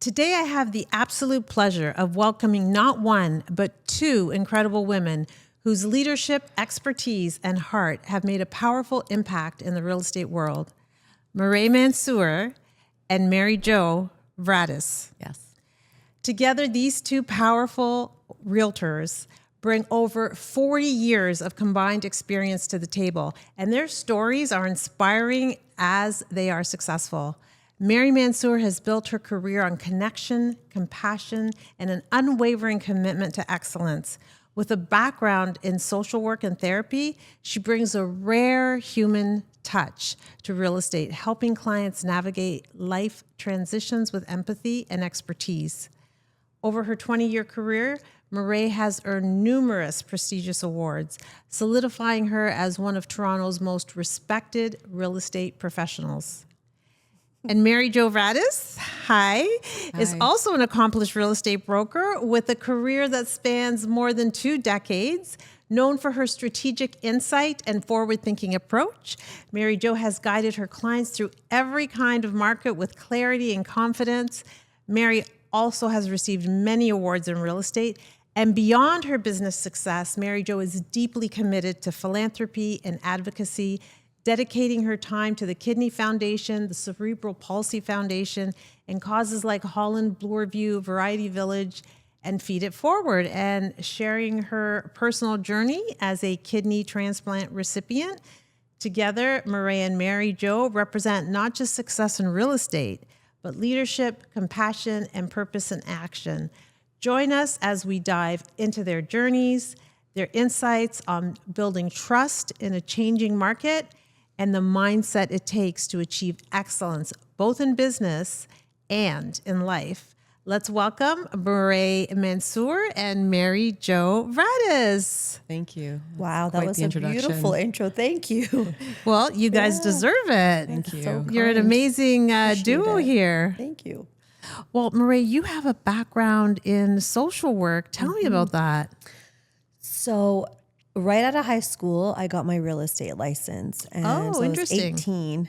Today I have the absolute pleasure of welcoming not one, but two incredible women whose leadership, expertise, and heart have made a powerful impact in the real estate world. Meray Mansour and Meray Vradis. Yes. Together, these two powerful realtors bring over 40 years of combined experience to the table, and their stories are inspiring as they are successful. Meray Mansour has built her career on connection, compassion, and an unwavering commitment to excellence. With a background in social work and therapy, she brings a rare human touch to real estate, helping clients navigate life transitions with empathy and expertise. Over her 20-year career, Meray has earned numerous prestigious awards, solidifying her as one of Toronto's most respected real estate professionals. And Meray Vradis, is also an accomplished real estate broker with a career that spans more than 2 decades. Known for her strategic insight and forward-thinking approach, Meray has guided her clients through every kind of market with clarity and confidence. Meray also has received many awards in real estate. And beyond her business success, Meray is deeply committed to philanthropy and advocacy, dedicating her time to the Kidney Foundation, the Cerebral Palsy Foundation, and causes like Holland Bloorview, Variety Village, and Feed It Forward, and sharing her personal journey as a kidney transplant recipient. Together, Meray and Meray represent not just success in real estate, but leadership, compassion, and purpose in action. Join us as we dive into their journeys, their insights on building trust in a changing market, and the mindset it takes to achieve excellence, both in business and in life. Let's welcome Meray Mansour and Meray Vradis. Thank you. Wow, that was a beautiful intro. Thank you. Well, you guys deserve it. Thank you. So You're an amazing duo here. Thank you. Well, Meray, you have a background in social work. Tell me about that. So right out of high school, I got my real estate license. And so interesting. I was 18.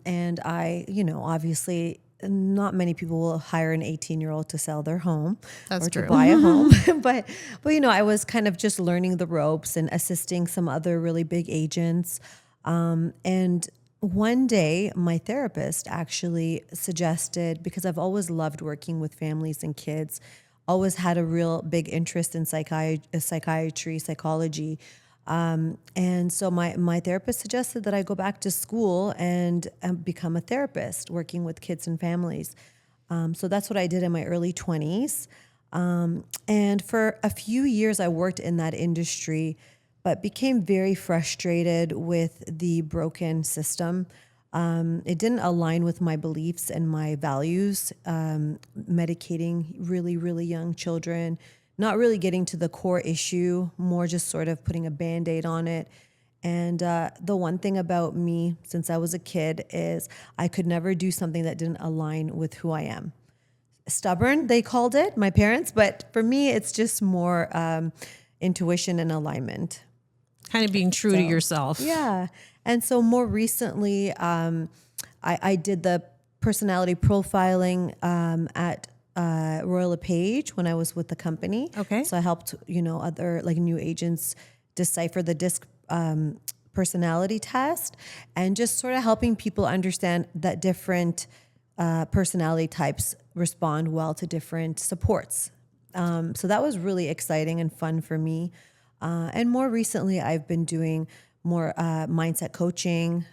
And I, obviously not many people will hire an 18-year-old to sell their home That's or true. to buy a home. but I was kind of just learning the ropes and assisting some other really big agents. And one day my therapist actually suggested, because I've always loved working with families and kids, always had a real big interest in psychiatry, psychology. And so my therapist suggested that I go back to school and become a therapist working with kids and families. So that's what I did in my early 20s. And for a few years I worked in that industry, but became very frustrated with the broken system. It didn't align with my beliefs and my values, medicating really, really young children, not really getting to the core issue, more just sort of putting a Band-Aid on it. And the one thing about me since I was a kid is I could never do something that didn't align with who I am. Stubborn, they called it, my parents, but for me, it's just more intuition and alignment. Kind of being true to yourself. Yeah. And so more recently, I did the personality profiling at Royal LePage when I was with the company. Okay. So I helped, other like new agents decipher the DISC personality test, and just sort of helping people understand that different personality types respond well to different supports. So that was really exciting and fun for me. And more recently, I've been doing more mindset coaching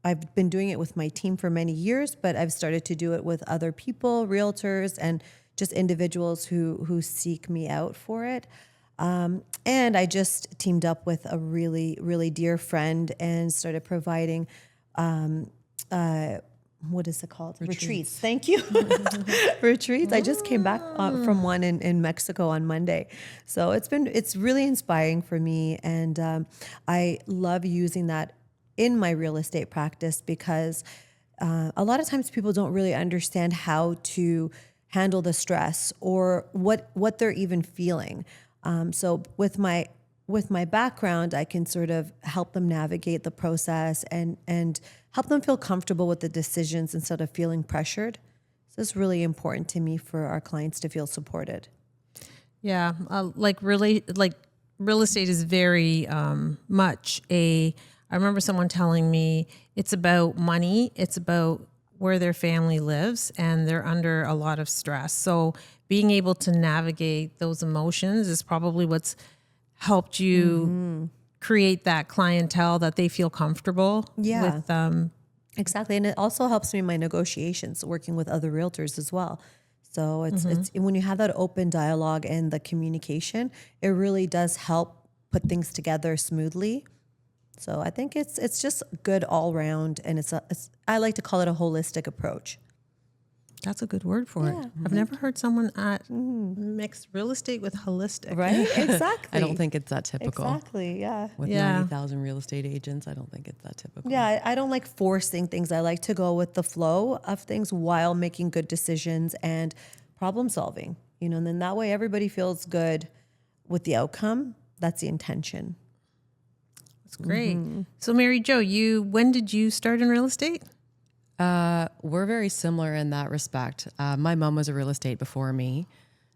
I've been doing it with my team for many years, but I've started to do it with other people, realtors, and just individuals who seek me out for it. And I just teamed up with a really, really dear friend and started providing, what is it called? Retreats. Thank you. Retreats. I just came back from one in Mexico on Monday. So it's really inspiring for me. And I love using that in my real estate practice because a lot of times people don't really understand how to handle the stress or what they're even feeling. So with my background, I can sort of help them navigate the process and help them feel comfortable with the decisions instead of feeling pressured. So it's really important to me for our clients to feel supported. Yeah, like real estate is very much a. I remember someone telling me it's about money. It's about where their family lives, and they're under a lot of stress. So being able to navigate those emotions is probably what's helped you create that clientele that they feel comfortable Yeah. with. Exactly. And it also helps me in my negotiations, working with other realtors as well. So it's when you have that open dialogue and the communication, it really does help put things together smoothly. So I think it's just good all round, and I like to call it a holistic approach. That's a good word for it. I've never heard someone mix real estate with holistic. Right? Exactly. I don't think it's that typical. Exactly. Yeah. With Yeah. 90,000 real estate agents, I don't think it's that typical. Yeah, I don't like forcing things. I like to go with the flow of things while making good decisions and problem solving. And then that way everybody feels good with the outcome. That's the intention. That's great. So Mary Jo, when did you start in real estate? We're very similar in that respect. My mom was a real estate before me.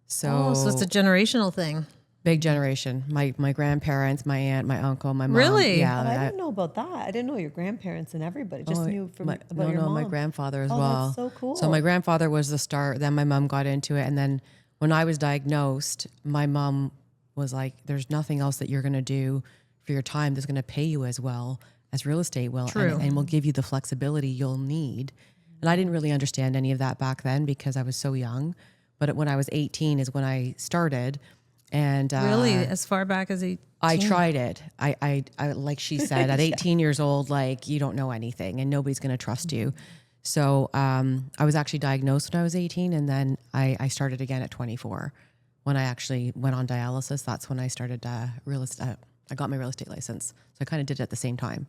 So it's a generational thing. Big generation. My grandparents, my aunt, my uncle, my mom. Really? Yeah. Oh, I didn't know about that. I didn't know your grandparents and everybody. Just knew about your mom. my grandfather as Oh, well. that's so cool. So my grandfather was the start. Then my mom got into it. And then when I was diagnosed, my mom was like, there's nothing else that you're going to do for your time that's going to pay you as well as real estate will. True. And will give you the flexibility you'll need. And I didn't really understand any of that back then because I was so young. But when I was 18 is when I started. And Really, as far back as 18? I tried it. I like she said, at 18 years old, like you don't know anything and nobody's going to trust you. So I was actually diagnosed when I was 18, and then I started again at 24. When I actually went on dialysis, that's when I started real estate. I got my real estate license. So I kind of did it at the same time.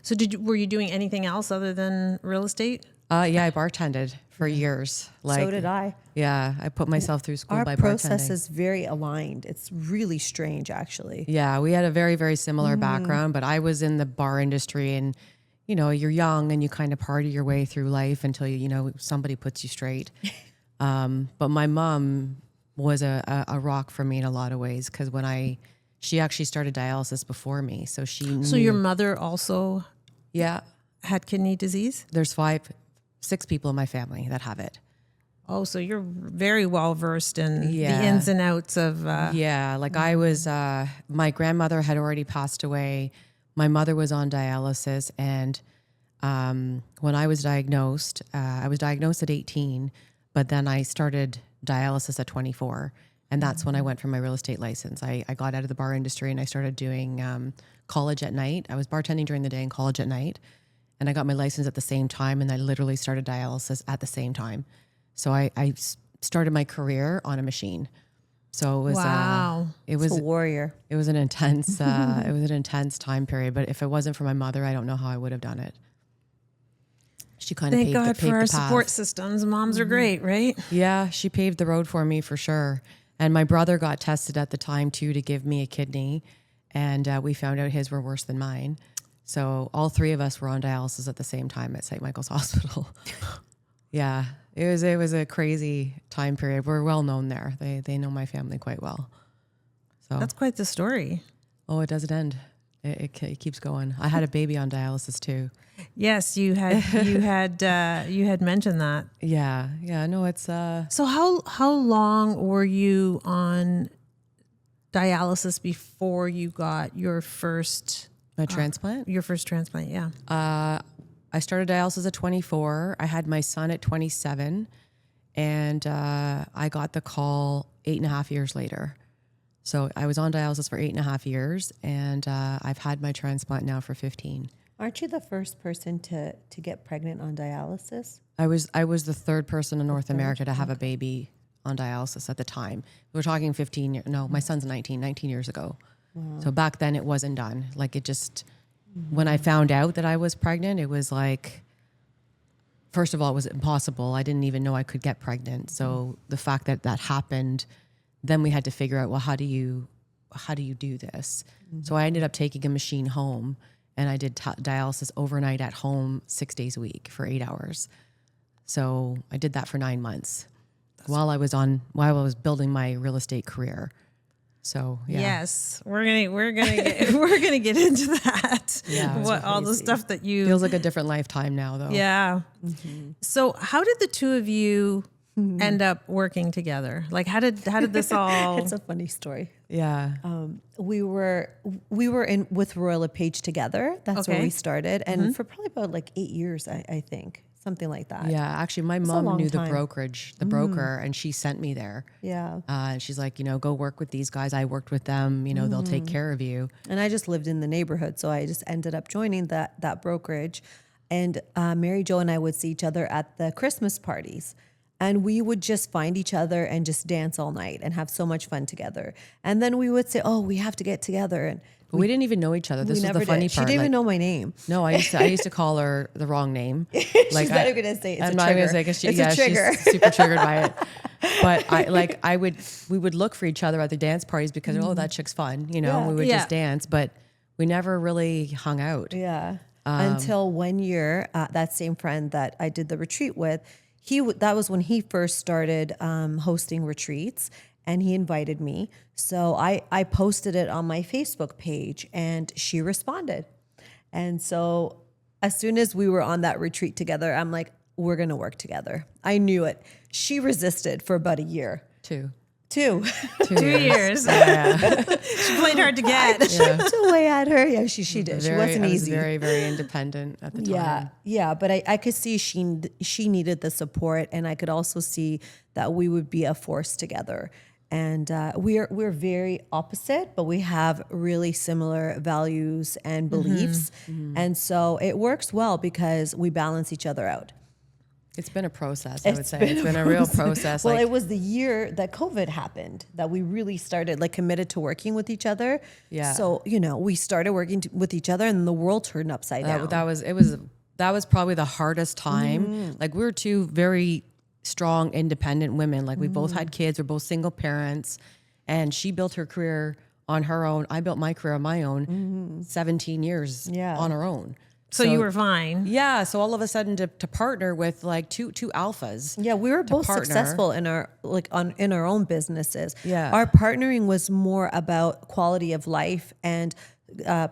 So were you doing anything else other than real estate? Yeah, I bartended for years. So did I. Yeah, I put myself through school Our by process bartending. is very aligned. It's really strange, actually. Yeah, we had a very, very similar background, but I was in the bar industry, and you're young and you kind of party your way through life until somebody puts you straight. But my mom was a rock for me in a lot of ways because she actually started dialysis before me, so she knew. So your mother also Yeah, had kidney disease? there's 6 people in my family that have it. Oh, so you're very well versed in Yeah. the ins and outs of. Yeah, like I was, my grandmother had already passed away. My mother was on dialysis. And when I was diagnosed at 18, but then I started dialysis at 24. And that's when I went for my real estate license. I got out of the bar industry and I started doing college at night. I was bartending during the day and college at night. And I got my license at the same time. And I literally started dialysis at the same time. So I started my career on a machine. So it was Wow. It was a warrior. It was an intense time period. But if it wasn't for my mother, I don't know how I would have done it. She kind of Thank paved God the for our path. support systems. Moms are great, right? Yeah, she paved the road for me for sure. And my brother got tested at the time too to give me a kidney, and we found out his were worse than mine. So all 3 of us were on dialysis at the same time at St. Michael's Hospital. Yeah, it was a crazy time period. We're well known there. They know my family quite well. So That's quite the story. oh, it doesn't end. It keeps going. I had a baby on dialysis too. Yes, you had mentioned that. Yeah. No, it's So how long were you on dialysis before you got your first a transplant. Your first transplant? Yeah. I started dialysis at 24. I had my son at 27, and I got the call 8.5 years later. So I was on dialysis for 8.5 years, and I've had my transplant now for 15. Aren't you the first person to get pregnant on dialysis? I was the 3rd person in North America to have a baby on dialysis at the time. We're talking 15 years. No, my son's 19 years ago. Wow. So back then it wasn't done. Like it just, when I found out that I was pregnant, it was like, first of all, it was impossible. I didn't even know I could get pregnant. So the fact that that happened, then we had to figure out, well, how do you do this? So I ended up taking a machine home, and I did dialysis overnight at home 6 days a week for 8 hours. So I did that for 9 months while I was building my real estate career. So yeah. Yes, we're gonna get into that. Yeah, what all the stuff that you Feels like a different lifetime now, though. Yeah. So how did the two of you end up working together? Like how did this all? It's a funny story. Yeah. We were in with Royal LePage together. That's where Okay. we started, and for probably about like 8 years, I think, something like that. Yeah, actually, my a mom long knew time. the broker, and she sent me there. Yeah. And she's like, go work with these guys. I worked with them. They'll take care of you. And I just lived in the neighborhood, so I just ended up joining that brokerage. And Mary Jo and I would see each other at the Christmas parties. And we would just find each other and just dance all night and have so much fun together. And then we would say, "Oh, we have to get together." And But we didn't even know each other. This we was never the funny did. She part. didn't even know my name. No, I used to call her the wrong name. She's not even gonna say it's I'm a not trigger. gonna say because It's a trigger. she's super triggered by it. But we would look for each other at the dance parties because that chick's fun, and we would Yeah. just dance, but we never really hung out. Yeah. Until one year, that same friend that I did the retreat with, that was when he first started hosting retreats, and he invited me. So I posted it on my Facebook page, and she responded. And so as soon as we were on that retreat together, I'm like, we're going to work together. I knew it. She resisted for about a year. Two 2 2 years. Yeah. She played hard to get. chipped away at her. Yeah, she did. She wasn't I was easy. very, very independent at the time. Yeah, but I could see she needed the support, and I could also see that we would be a force together. And we're very opposite, but we have really similar values and beliefs, and so it works well because we balance each other out. It's been a process, I would say. It's been a real process. Well, it was the year that COVID happened that we really started committed to working with each other. Yeah. So, we started working with each other, and the world turned upside down. that was probably the hardest time. Like we were two very strong, independent women. Like we both had kids. We're both single parents, and she built her career on her own. I built my career on my own. 17 years on our own. So you were fine. Yeah. So all of a sudden to partner with two alphas. Yeah, we were both partner. successful in our in our own businesses. Yeah. Our partnering was more about quality of life and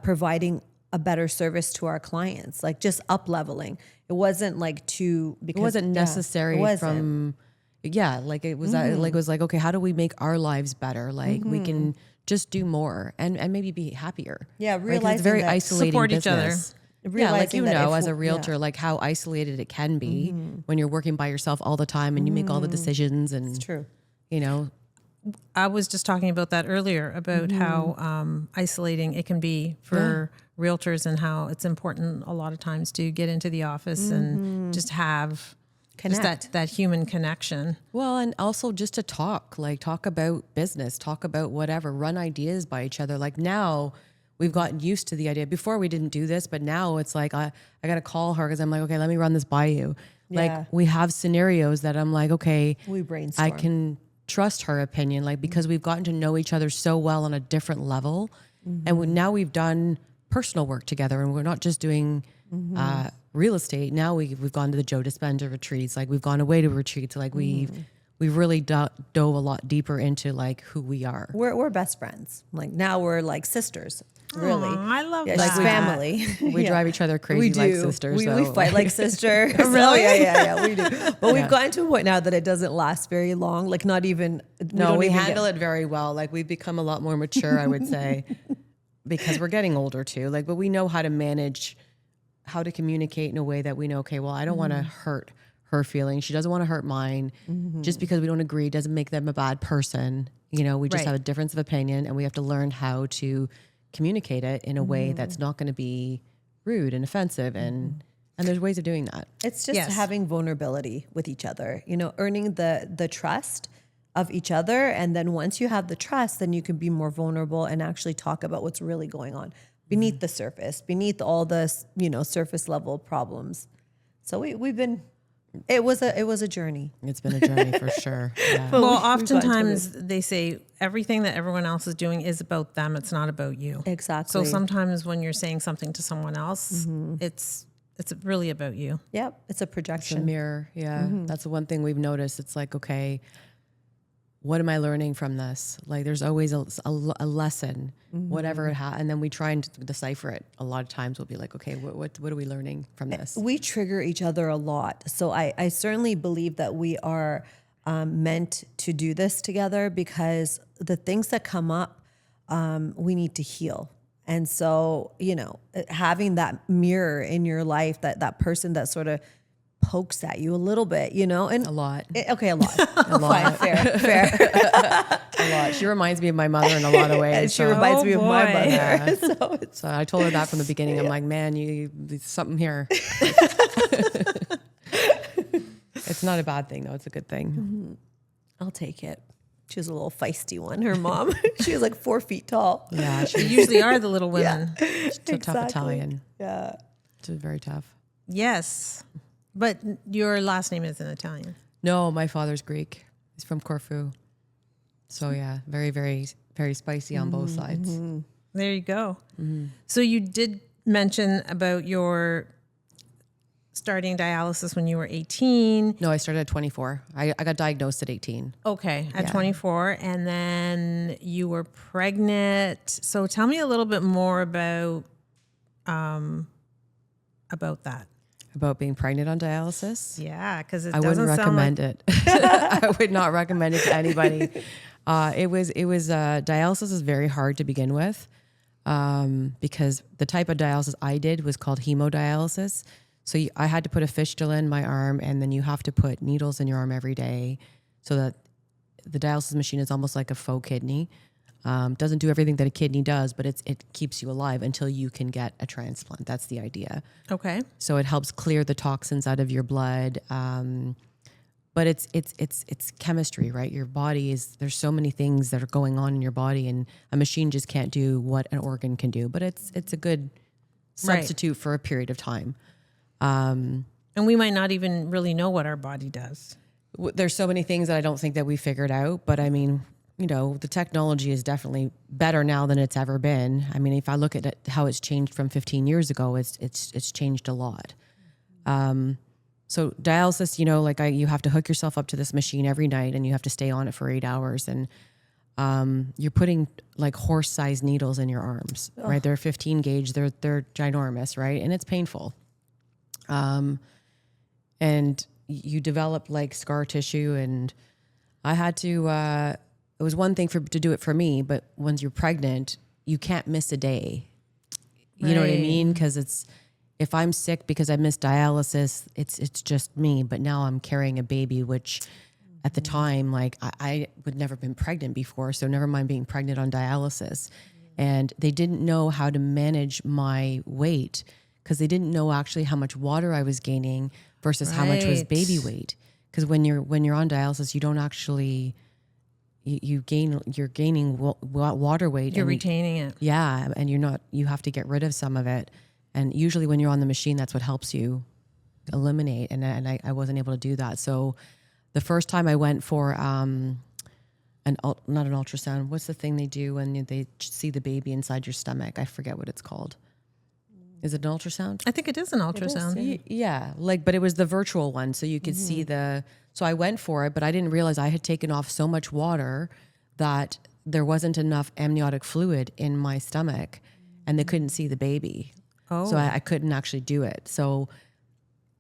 providing a better service to our clients, like just up leveling. It wasn't It wasn't necessary it wasn't. from. Yeah, like it was okay, how do we make our lives better? Like we can just do more and maybe be happier. Yeah, Right? 'Cause realizing it's very that isolating support each other. business. Yeah, like Realizing that as if a realtor, like how isolated it can be when you're working by yourself all the time and you make all the decisions and It's true. I was just talking about that earlier about how isolating it can be for realtors and how it's important a lot of times to get into the office and just have just that human connection. Well, and also just to talk about business, talk about whatever, run ideas by each other. Like now we've gotten used to the idea. Before we didn't do this, but now it's like I got to call her because I'm like, okay, let me run this by you. Yeah. Like we have scenarios that I'm like, okay, We brainstorm. I can trust her opinion, because we've gotten to know each other so well on a different level. And now we've done personal work together, and we're not just doing real estate. Now we've gone to the Joe Dispenza retreats. Like we've gone away to retreats. Like we've really dove a lot deeper into who we are. We're best friends. Now we're like sisters. Really, Aw, I love yeah, that. she's family. We drive each other crazy We do. like sisters. We so. fight like sisters. Really? Yeah, we do. But we've gotten to a point now that it doesn't last very long. Not even. No, we handle it very well. We've become a lot more mature, I would say, because we're getting older too. But we know how to manage, how to communicate in a way that we know, okay, well, I don't want to hurt her feelings. She doesn't want to hurt mine. Just because we don't agree doesn't make them a bad person. We just Right. have a difference of opinion, and we have to learn how to communicate it in a way that's not going to be rude and offensive. And there's ways of doing that. It's just Yes. having vulnerability with each other. Earning the trust of each other, and then once you have the trust, then you can be more vulnerable and actually talk about what's really going on beneath the surface, beneath all the surface level problems. So we've been. It was a journey. It's been a journey for sure. Yeah. Well, we've gotten to oftentimes they say everything that everyone else is doing is about them. It's not about you. Exactly. So sometimes when you're saying something to someone else, it's it's really about you. Yep. It's a It's a projection. mirror. Yeah. That's the one thing we've noticed. It's like, okay, what am I learning from this? Like there's always a lesson, whatever it and then we try and decipher it. A lot of times we'll be like, okay, what are we learning from this? We trigger each other a lot. So I certainly believe that we are meant to do this together, because the things that come up, we need to heal. And so, having that mirror in your life, that person that sort of pokes at you a little bit, and A lot. okay, a lot. A lot. Fine, fair. A lot. She reminds me of my mother in a lot of ways. And she so- reminds me of my boy. mother. So it's So I told her that from the beginning. I'm like, man, there's something here. It's not a bad thing, though. It's a good thing. I'll take it. She was a little feisty one, her mom. She was like 4 feet tall. Yeah, You she's usually are the little women. a tough Italian. Yeah. She's very tough. Yes. But your last name isn't Italian. No, my father's Greek. He's from Corfu. So yeah, very, very, very spicy on both sides. There you go. So you did mention about your starting dialysis when you were 18. No, I started at 24. I got diagnosed at 18. Okay, at 24, and then you were pregnant. So tell me a little bit more about that. About being pregnant on dialysis. Yeah, because it I doesn't wouldn't sound recommend it. I would not recommend it to anybody. It was dialysis is very hard to begin with, because the type of dialysis I did was called hemodialysis. So I had to put a fistula in my arm, and then you have to put needles in your arm every day, so that the dialysis machine is almost like a faux kidney. Doesn't do everything that a kidney does, but it keeps you alive until you can get a transplant. That's the idea. Okay. So it helps clear the toxins out of your blood. But it's chemistry, right? Your body there's so many things that are going on in your body, and a machine just can't do what an organ can do. But it's a good substitute for a period of time. And we might not even really know what our body does. There's so many things that I don't think that we figured out, but I mean, the technology is definitely better now than it's ever been. I mean, if I look at it, how it's changed from 15 years ago, it's changed a lot. So dialysis, you have to hook yourself up to this machine every night, and you have to stay on it for 8 hours, and you're putting like horse-sized needles in your arms, right? They're 15 gauge, they're ginormous, right? And it's painful. And you develop like scar tissue, and I had to, it was one thing to do it for me, but once you're pregnant, you can't miss a day. You know what I Right. mean? Cause if I'm sick because I missed dialysis, it's just me, but now I'm carrying a baby, which at the time, like I would never been pregnant before. So never mind being pregnant on dialysis. And they didn't know how to manage my weight, because they didn't know actually how much water I was gaining versus how much was Right. baby weight. Because when you're on dialysis, you don't actually you're gaining water weight. You're and, retaining it. yeah, and you have to get rid of some of it. And usually when you're on the machine, that's what helps you eliminate. And I wasn't able to do that. So the first time I went for not an ultrasound. What's the thing they do when they see the baby inside your stomach? I forget what it's called. Is it an ultrasound? I think it is an ultrasound. Yeah, but it was the virtual one, so you could see so I went for it, but I didn't realize I had taken off so much water that there wasn't enough amniotic fluid in my stomach, and they couldn't see the baby. Oh. So I couldn't actually do it. So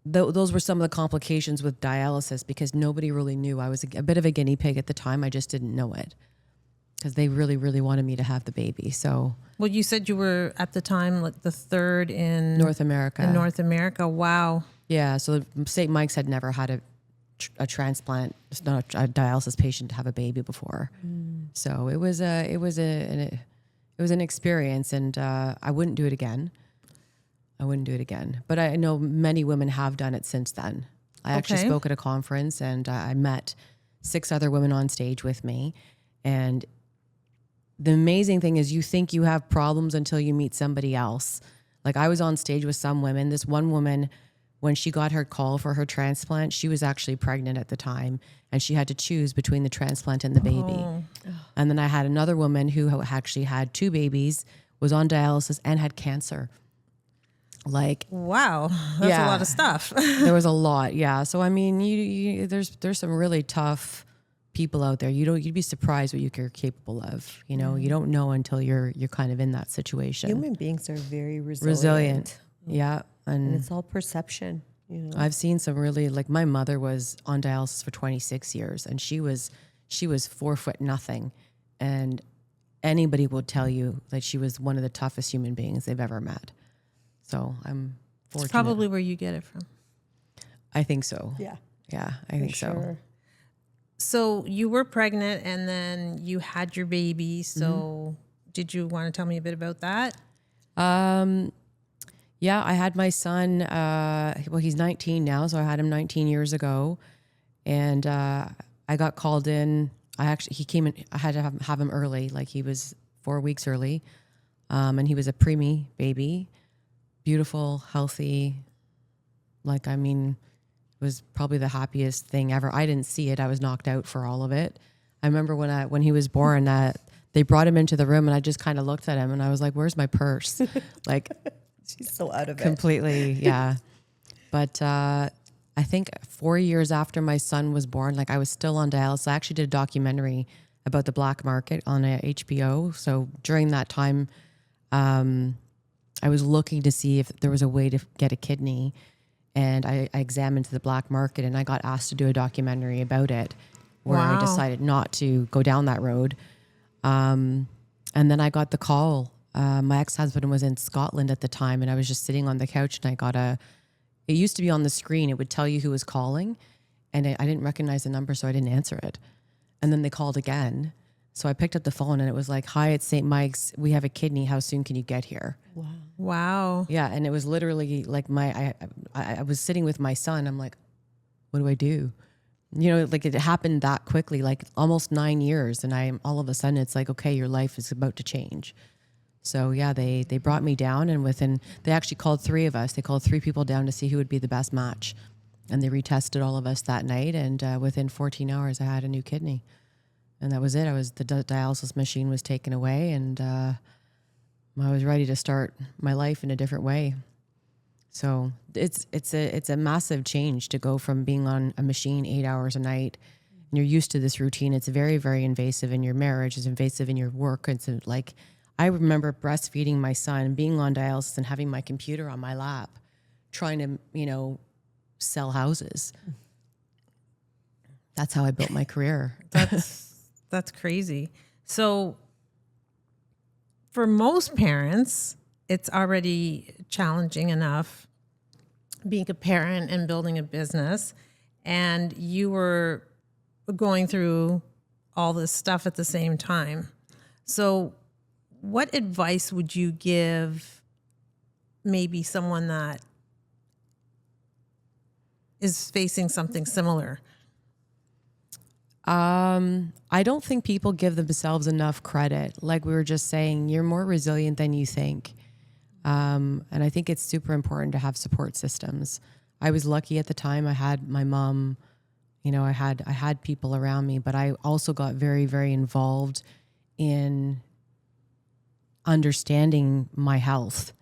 those were some of the complications with dialysis, because nobody really knew. I was a bit of a guinea pig at the time. I just didn't know it, because they really, really wanted me to have the baby. So Well, you said you were at the time like the third in North America. In North America. Wow. Yeah, so St. Mike's had never had a transplant, it's not a dialysis patient to have a baby before. So it was an experience, and I wouldn't do it again. But I know many women have done it since then. I actually Okay. spoke at a conference, and I met 6 other women on stage with me. And the amazing thing is, you think you have problems until you meet somebody else. Like, I was on stage with some women. This one woman, when she got her call for her transplant, she was actually pregnant at the time, and she had to choose between the transplant and the baby. And then I had another woman who actually had 2 babies, was on dialysis, and had cancer. Wow, that's a lot of stuff. There was a lot. Yeah. So, I mean, there's some really tough people out there. You'd be surprised what you're capable of. You know, you don't know until you're kind of in that situation. Human beings are very Resilient. Yeah. And it's all perception. You know? I've seen some really, like my mother was on dialysis for 26 years and she was 4 foot nothing. And anybody will tell you that she was one of the toughest human beings they've ever met. So I'm fortunate. It's probably where you get it from. I think so. Yeah. Yeah, I think so. So you were pregnant and then you had your baby. So did you want to tell me a bit about that? Yeah, I had my son, well, he's 19 now, so I had him 19 years ago. And I got called in. He came in, I had to have him early, like he was 4 weeks early. And he was a preemie baby, beautiful, healthy. Like, I mean, it was probably the happiest thing ever. I didn't see it. I was knocked out for all of it. I remember when he was born, they brought him into the room and I just kind of looked at him and I was like, where's my purse? Like, she's so out of it. Completely, yeah. But I think 4 years after my son was born, like I was still on dialysis. I actually did a documentary about the black market on HBO. So during that time, I was looking to see if there was a way to get a kidney. And I examined the black market and I got asked to do a documentary about it where I decided not to go down that road. And then I got the call. My ex-husband was in Scotland at the time and I was just sitting on the couch and I got it used to be on the screen. It would tell you who was calling and I didn't recognize the number, so I didn't answer it. And then they called again. So I picked up the phone and it was like, hi, it's St. Mike's. We have a kidney. How soon can you get here? Wow. Yeah. And it was literally like I was sitting with my son. I'm like, what do I do? You know, like it happened that quickly, like almost 9 years. And all of a sudden it's like, okay, your life is about to change. So yeah, they brought me down and they actually called 3 of us. They called 3 people down to see who would be the best match. And they retested all of us that night. And within 14 hours, I had a new kidney. And that was it. The dialysis machine was taken away and I was ready to start my life in a different way. So it's a massive change to go from being on a machine 8 hours a night and you're used to this routine. It's very, very invasive in your marriage. It's invasive in your work. It's like, I remember breastfeeding my son, being on dialysis and having my computer on my lap, trying to, sell houses. That's how I built my career. That's crazy. So for most parents, it's already challenging enough being a parent and building a business. And you were going through all this stuff at the same time. So what advice would you give maybe someone that is facing something similar? I don't think people give themselves enough credit. Like we were just saying, you're more resilient than you think. And I think it's super important to have support systems. I was lucky at the time. I had my mom, I had people around me, but I also got very, very involved in understanding my health.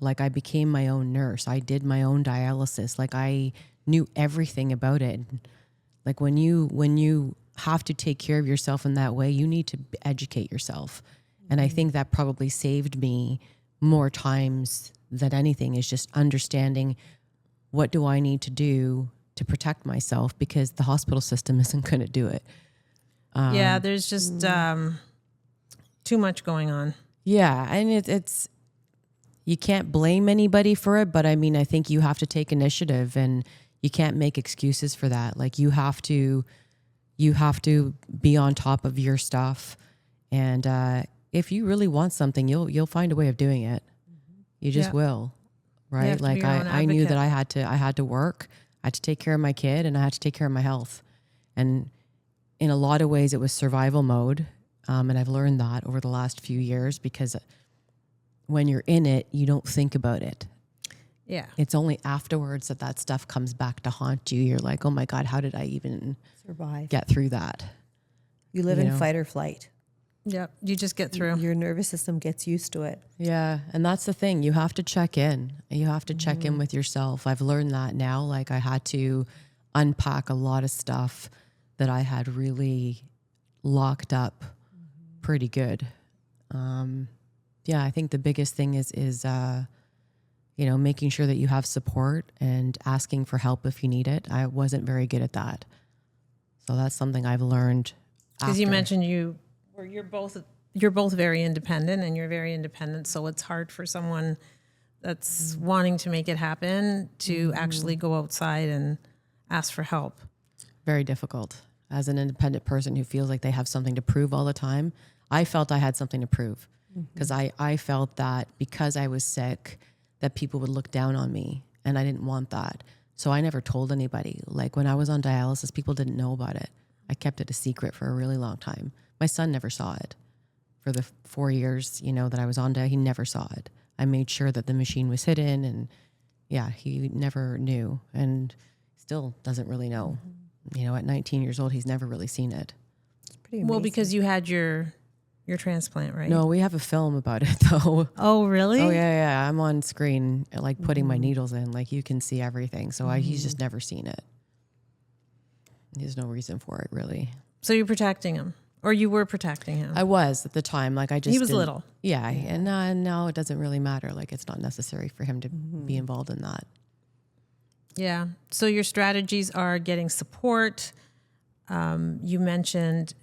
Like I became my own nurse. I did my own dialysis. Like I knew everything about it. Like when you have to take care of yourself in that way, you need to educate yourself. And I think that probably saved me more times than anything, is just understanding what do I need to do to protect myself, because the hospital system isn't going to do it. Yeah, there's just too much going on. Yeah, and it's you can't blame anybody for it, but I mean, I think you have to take initiative and you can't make excuses for that. Like you have to be on top of your stuff. And if you really want something, you'll find a way of doing it. You just will. Right? Like I knew that I had to work, I had to take care of my kid, and I had to take care of my health. And in a lot of ways it was survival mode. And I've learned that over the last few years, because when you're in it, you don't think about it. Yeah. It's only afterwards that stuff comes back to haunt you. You're like, oh my God, how did I even survive, get through that? You live in fight or flight. Yep. You just get through. Your nervous system gets used to it. Yeah. And that's the thing. You have to check in. You have to check in with yourself. I've learned that now. Like I had to unpack a lot of stuff that I had really locked up pretty good. Yeah, I think the biggest thing is making sure that you have support and asking for help if you need it. I wasn't very good at that. So that's something I've learned. Because you mentioned you're both very independent, and you're very independent. So it's hard for someone that's wanting to make it happen to actually go outside and ask for help. Very difficult. As an independent person who feels like they have something to prove all the time, I felt I had something to prove because I felt that because I was sick, that people would look down on me, and I didn't want that. So I never told anybody. Like when I was on dialysis, people didn't know about it. I kept it a secret for a really long time. My son never saw it. For the 4 years, that I was on he never saw it. I made sure that the machine was hidden, and yeah, he never knew and still doesn't really know. At 19 years old, he's never really seen it. It's pretty amazing. Well, because you had your transplant, right? No, we have a film about it though. Oh, really? Oh yeah. I'm on screen, like putting my needles in, like you can see everything. So he's just never seen it. There's no reason for it, really. So you're protecting him, or you were protecting him? I was at the time. Like I just He was didn't- little. Yeah, and now it doesn't really matter. Like it's not necessary for him to be involved in that. Yeah. So your strategies are getting support. You mentioned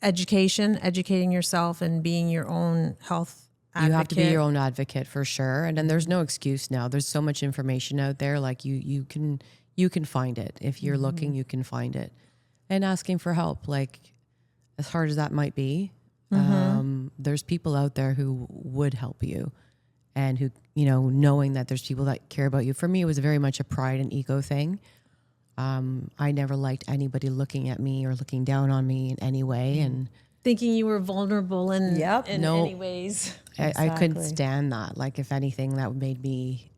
educating yourself and being your own health advocate. You have to be your own advocate for sure. And then there's no excuse now. There's so much information out there. Like you can find it. If you're looking, you can find it. And asking for help, like as hard as that might be, there's people out there who would help you, and who, knowing that there's people that care about you. For me, it was very much a pride and ego thing. I never liked anybody looking at me or looking down on me in any way. And thinking you were vulnerable in No. any ways. I couldn't Exactly. stand that. Like if anything, that made me,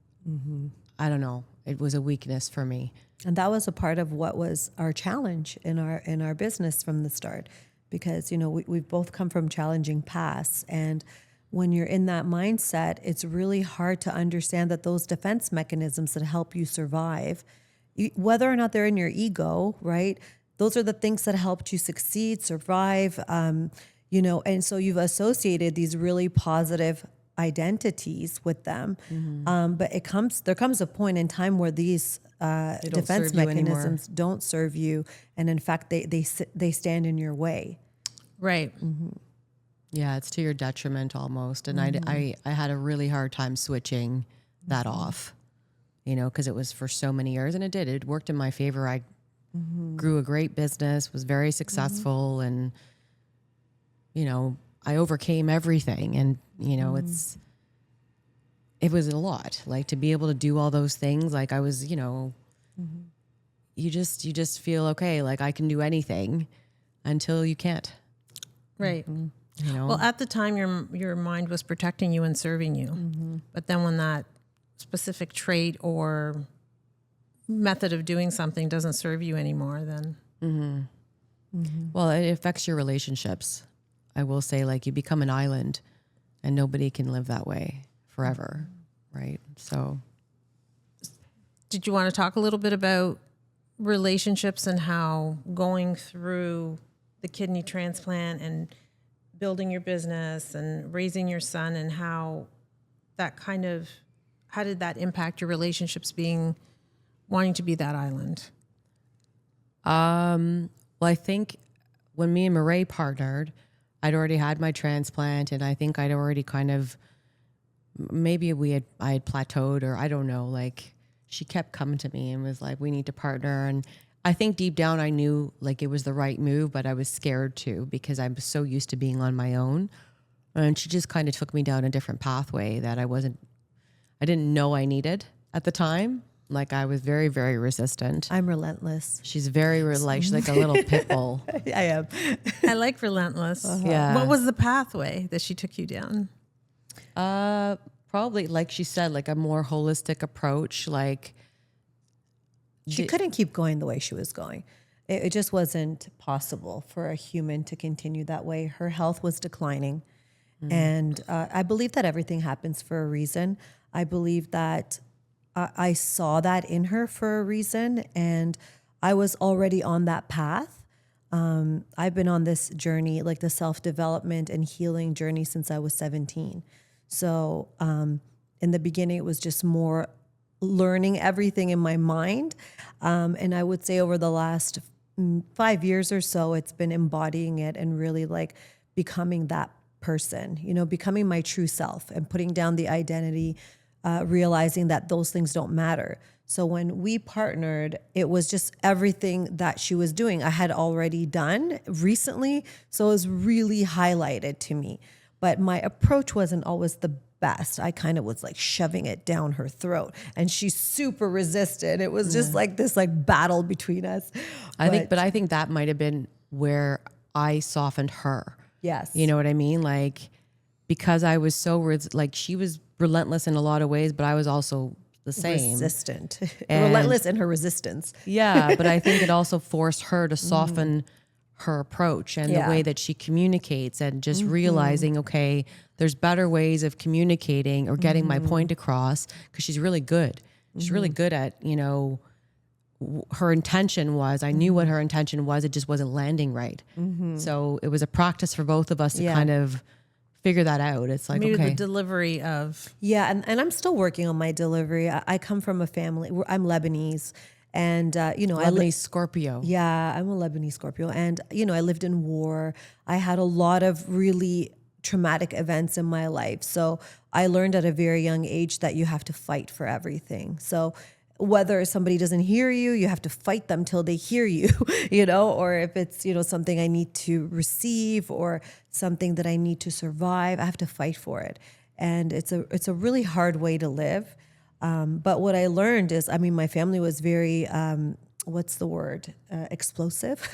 I don't know, it was a weakness for me. And that was a part of what was our challenge in our business from the start, because we've both come from challenging pasts, and when you're in that mindset, it's really hard to understand that those defense mechanisms that help you survive, whether or not they're in your ego, right? Those are the things that helped you succeed, survive, and so you've associated these really positive identities with them. But there comes a point in time where these defense serve you anymore. mechanisms don't serve you, and in fact, they stand in your way. Right. Yeah, it's to your detriment almost. And I had a really hard time switching that off, because it was for so many years, and it worked in my favor. I grew a great business, was very successful, and, I overcame everything. And, it was a lot, like to be able to do all those things. Like I was, you just feel okay. Like I can do anything until you can't. Right. Well, at the time, your mind was protecting you and serving you. But then when that specific trait or method of doing something doesn't serve you anymore, then... Well, it affects your relationships. I will say, like you become an island, and nobody can live that way forever, right? So Did you want to talk a little bit about relationships and how going through the kidney transplant and building your business and raising your son, and how did that impact your relationships wanting to be that island? well, I think when me and Meray partnered, I'd already had my transplant, and I think I'd already kind of, maybe I had plateaued, or I don't know, like she kept coming to me and was like, we need to partner. And I think deep down I knew like it was the right move, but I was scared too, because I'm so used to being on my own. And she just kind of took me down a different pathway that I didn't know I needed at the time. Like I was very, very resistant. I'm relentless. She's very she's like a little pit bull. I am. I like relentless. Yeah. What was the pathway that she took you down? Probably, like she said, like a more holistic approach. Like She couldn't keep going the way she was going. It just wasn't possible for a human to continue that way. Her health was declining. And I believe that everything happens for a reason. I believe that I saw that in her for a reason, and I was already on that path. I've been on this journey, like the self-development and healing journey, since I was 17. So in the beginning, it was just more learning everything in my mind. And I would say over the last 5 years or so, it's been embodying it and really like becoming that person, becoming my true self and putting down the identity, realizing that those things don't matter. So when we partnered, it was just everything that she was doing I had already done recently. So it was really highlighted to me. But my approach wasn't always the best. I kind of was like shoving it down her throat, and she super resisted. It was just like this like battle between us. I think that might have been where I softened her. Yes. You know what I mean? Like, because I was so, she was relentless in a lot of ways, but I was also the same. Resistant. Relentless in her resistance. Yeah, but I think it also forced her to soften her approach and the way that she communicates, and just realizing, okay, there's better ways of communicating or getting my point across, because she's really good. She's really good at, her intention was, I knew what her intention was, it just wasn't landing right. So it was a practice for both of us to kind of figure that out. It's like, maybe okay. the delivery of. Yeah, and I'm still working on my delivery. I come from a family, I'm Lebanese. And, Lebanese Scorpio. Yeah, I'm a Lebanese Scorpio. And, I lived in war. I had a lot of really traumatic events in my life. So I learned at a very young age that you have to fight for everything. So whether somebody doesn't hear you, you have to fight them till they hear you, or if it's, something I need to receive or something that I need to survive, I have to fight for it. And it's a really hard way to live. But what I learned is, my family was very, what's the word? Explosive.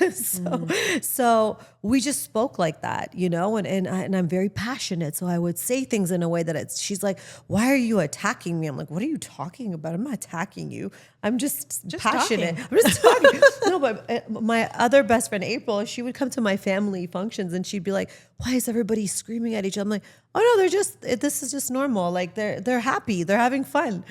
So we just spoke like that, and I'm very passionate. So I would say things in a way that she's like, why are you attacking me? I'm like, what are you talking about? I'm not attacking you. I'm just passionate. talking. I'm just talking. No, but my other best friend, April, she would come to my family functions and she'd be like, why is everybody screaming at each other? I'm like, oh no, this is just normal. Like they're happy. They're having fun.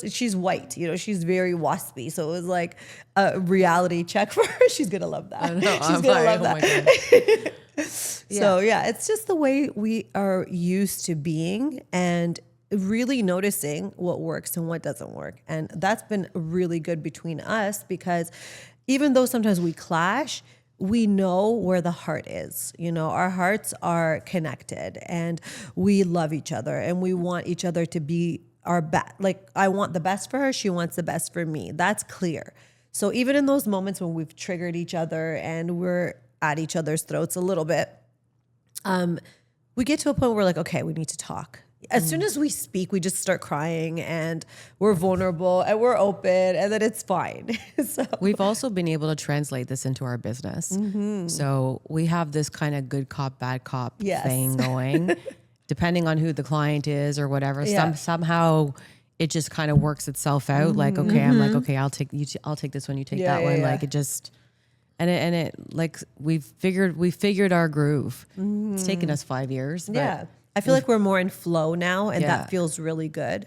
She's white, she's very waspy. So it was like a reality check for her. She's going to love that. She's going to love that. So yeah, it's just the way we are used to being and really noticing what works and what doesn't work. And that's been really good between us, because even though sometimes we clash, we know where the heart is. Our hearts are connected and we love each other and we want each other to be our best. Like, I want the best for her. She wants the best for me. That's clear. So even in those moments when we've triggered each other and we're at each other's throats a little bit, we get to a point where we're like, okay, we need to talk. As soon as we speak, we just start crying and we're vulnerable and we're open, and then it's fine. So we've also been able to translate this into our business. So we have this kind of good cop, bad cop thing going, depending on who the client is or whatever. Yeah. Somehow it just kind of works itself out. Like, okay, I'm like, okay, I'll take this one, you take that one. Like it just, and it like we've figured our groove. It's taken us 5 years. But I feel like we're more in flow now, and that feels really good.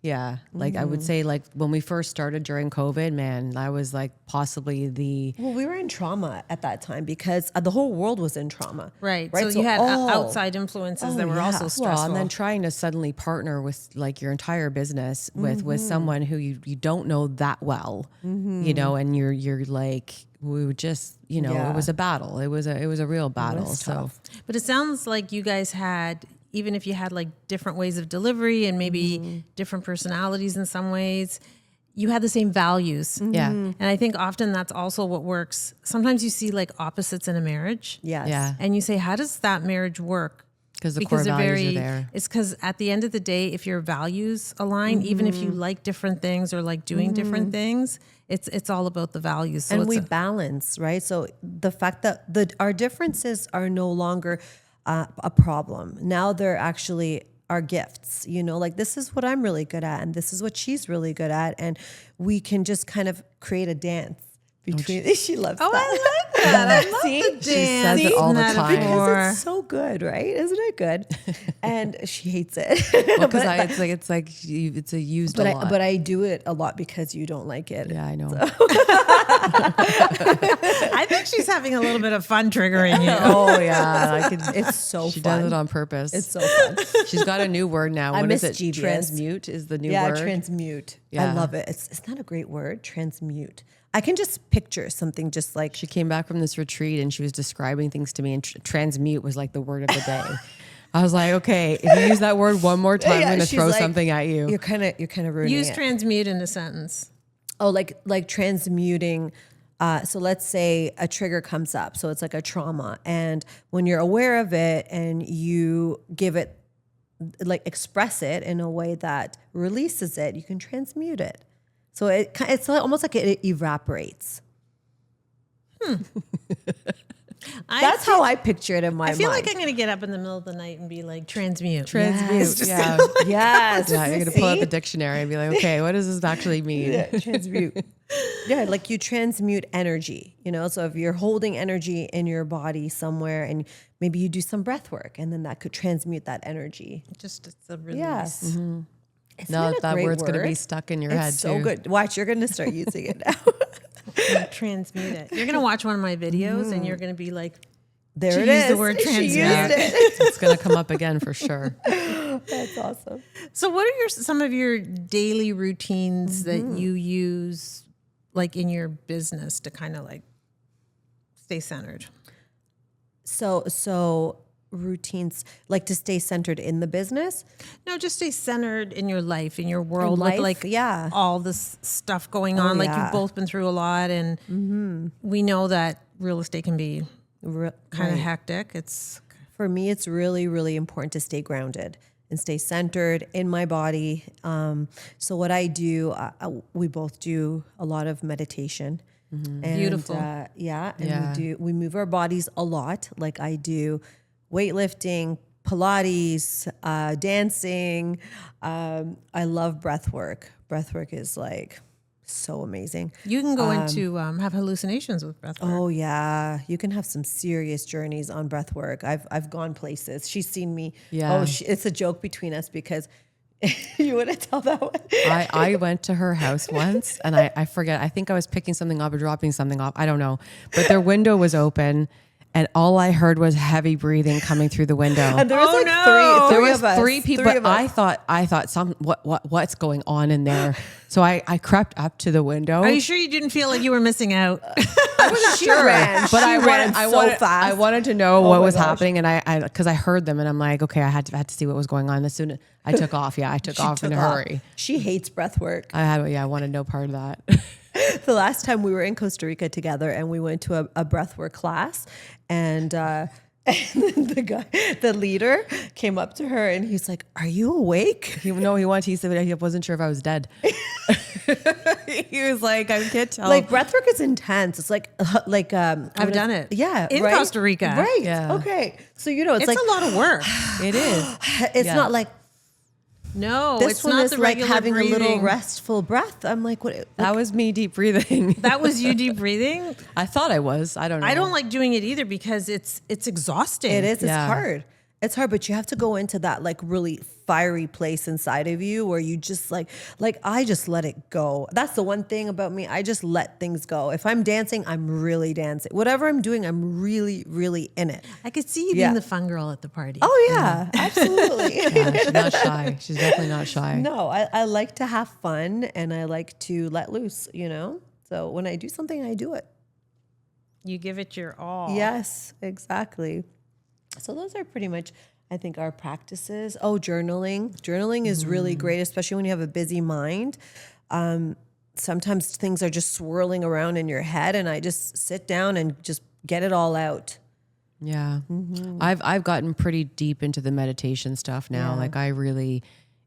Yeah. Like I would say, like when we first started during COVID, man, I was like possibly Well, we were in trauma at that time because the whole world was in trauma. Right. So you had outside influences that were also stressful. Well, and then trying to suddenly partner with like your entire business with someone who you don't know that well, and you're like, we were just, it was a battle. It was a real battle. So, but it sounds like you guys had, even if you had like different ways of delivery and maybe different personalities in some ways, you had the same values. Yeah. And I think often that's also what works. Sometimes you see like opposites in a marriage. Yes. Yeah. And you say, how does that marriage work? Because the core values are there. It's because at the end of the day, if your values align, even if you like different things or like doing different things, it's all about the values. So and we balance, right? So the fact that our differences are no longer a problem. Now they're actually our gifts, like this is what I'm really good at and this is what she's really good at. And we can just kind of create a dance between. She loves Oh, that. I like that. I love See? the dance. She says it all the time. Because it's so good, right? Isn't it good? And she hates it. Well, because it's a used a lot. But I do it a lot because you don't like it. Yeah, I know. I think she's having a little bit of fun triggering you. Oh yeah, I could. It's so She fun. does it on purpose. It's so fun. She's got a new word now. I'm What is it? mischievous. Transmute is the new Yeah, word. transmute. I Yeah. love it. It's not a great word, transmute. I can just picture something just like She came back from this retreat and she was describing things to me, and transmute was like the word of the day. I was like, okay, if you use that word one more time, I'm going to she's throw like, something at you. You're kind of ruining Use it. transmute in a sentence. Oh, like transmuting. So let's say a trigger comes up. So it's like a trauma. And when you're aware of it and you give it, like express it in a way that releases it, you can transmute it. So it's almost like it evaporates. That's how I picture it in my mind. I feel like I'm going to get up in the middle of the night and be like, transmute. Transmute. Yeah. Yes. Yeah, you're going to pull out the dictionary and be like, okay, what does this actually mean? Yeah, transmute. Yeah, like you transmute energy, so if you're holding energy in your body somewhere and maybe you do some breath work and then that could transmute that energy. Just it's a release. Yes. Mm-hmm. Isn't No, it a that great word's going to word? be stuck in your It's head so too. good. Watch, you're going to start using it now. Transmute it. You're going to watch one of my videos and you're going to be like, There She it used is. the word She transmute. used it. It's going to come up again for sure. That's awesome. so what are some of your daily routines that you use like in your business to kind of like stay centered? So routines, like to stay centered in the business. No, just stay centered in your life, in your world, life? with like Yeah. all this stuff going on. Like yeah. you've both been through a lot, and we know that real estate can be kind of hectic. It's For me, it's really, really important to stay grounded and stay centered in my body. So what I do, we both do a lot of meditation. And, Beautiful. We move our bodies a lot. Like I do weightlifting, Pilates, dancing. I love breath work. Breath work is like so amazing. you can go into have hallucinations with breath work. Oh yeah, you can have some serious journeys on breath work. I've gone places. She's seen me. Yeah. It's a joke between us because you wouldn't tell that one. I went to her house once and I forget. I think I was picking something up or dropping something off. I don't know. But their window was open and all I heard was heavy breathing coming through the window. And there was Oh, like no. There three was of us. three people, Three but of us. I thought what's going on in there? So I crept up to the window. Are you sure you didn't feel like you were missing out? She ran. But She ran so fast. I wanted to know what my was gosh. happening, and because I heard them, and I'm like, okay, I had to see what was going on. As soon as I took off, I took off in a hurry. She hates breath work. I wanted no part of that. The last time we were in Costa Rica together and we went to a breathwork class and the leader came up to her and he's like, "Are you awake?" He said he wasn't sure if I was dead. He was like, I can't tell. Like breathwork is intense. It's like I've done it. Yeah, In right? Costa Rica. Right. Yeah. Okay. So it's It's like a lot of work. it is. it's Yeah. not like No, this it's one not is the like regular having breathing. a little restful breath. I'm like, what? That was me deep breathing. That was you deep breathing. I thought I was. I don't know. I don't like doing it either because it's exhausting. It is. It's Yeah. hard. It's hard, but you have to go into that like really fiery place inside of you where you just like I just let it go. That's the one thing about me. I just let things go. If I'm dancing, I'm really dancing. Whatever I'm doing, I'm really, really in it. I could see you Yeah. being the fun girl at the party. Oh yeah, absolutely. Yeah, she's not shy. She's definitely not shy. No, I like to have fun and I like to let loose, So when I do something, I do it. You give it your all. Yes, exactly. So those are pretty much, I think, our practices. Oh, journaling. Journaling is really great, especially when you have a busy mind. Sometimes things are just swirling around in your head and I just sit down and just get it all out. Yeah. I've gotten pretty deep into the meditation stuff now. Yeah. Like I really,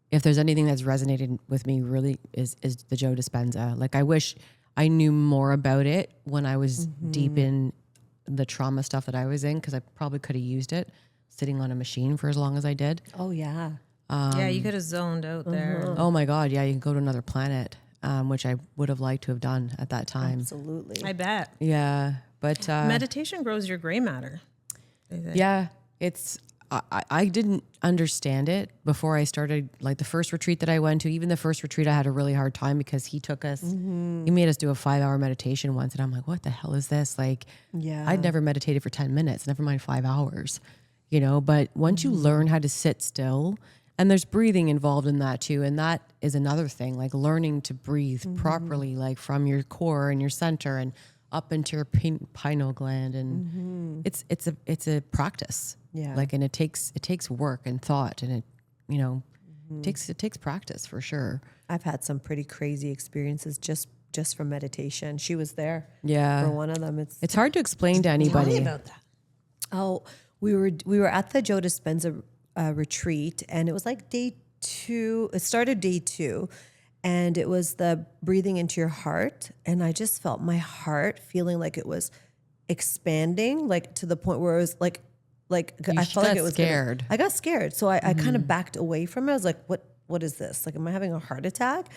if there's anything that's resonated with me really is the Joe Dispenza. Like I wish I knew more about it when I was deep in the trauma stuff that I was in, because I probably could have used it sitting on a machine for as long as I did. Oh, yeah. Yeah, you could have zoned out there. Oh my God. Yeah. You can go to another planet. which I would have liked to have done at that time. Absolutely. I bet. Yeah. But Meditation grows your gray matter. yeah, I didn't understand it before I started, like the first retreat that I went to. Even the first retreat, I had a really hard time because he took us, he made us do a 5-hour meditation once. And I'm like, what the hell is this? Like, I'd never meditated for 10 minutes, never mind 5 hours, you know, but once you learn how to sit still, and there's breathing involved in that too. And that is another thing, like learning to breathe properly, like from your core and your center and up into your pineal gland. And it's a practice. Yeah. Like, and it takes work and thought, and it, you know, it takes practice for sure. I've had some pretty crazy experiences just from meditation. She was there. Yeah. For one of them. It's hard to explain to Tell anybody. me about that. Oh, we were at the Joe Dispenza retreat, and it was like day 2. It started day 2, and it was the breathing into your heart, and I just felt my heart feeling like it was expanding, like to the point where it was like I felt like it was scared. I got scared, so I kind of backed away from it. I was like, what is this? Like, am I having a heart attack?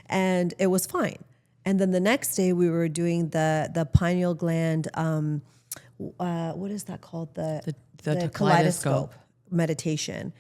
And it was fine. And then the next day we were doing the pineal gland. What is that called? The kaleidoscope meditation.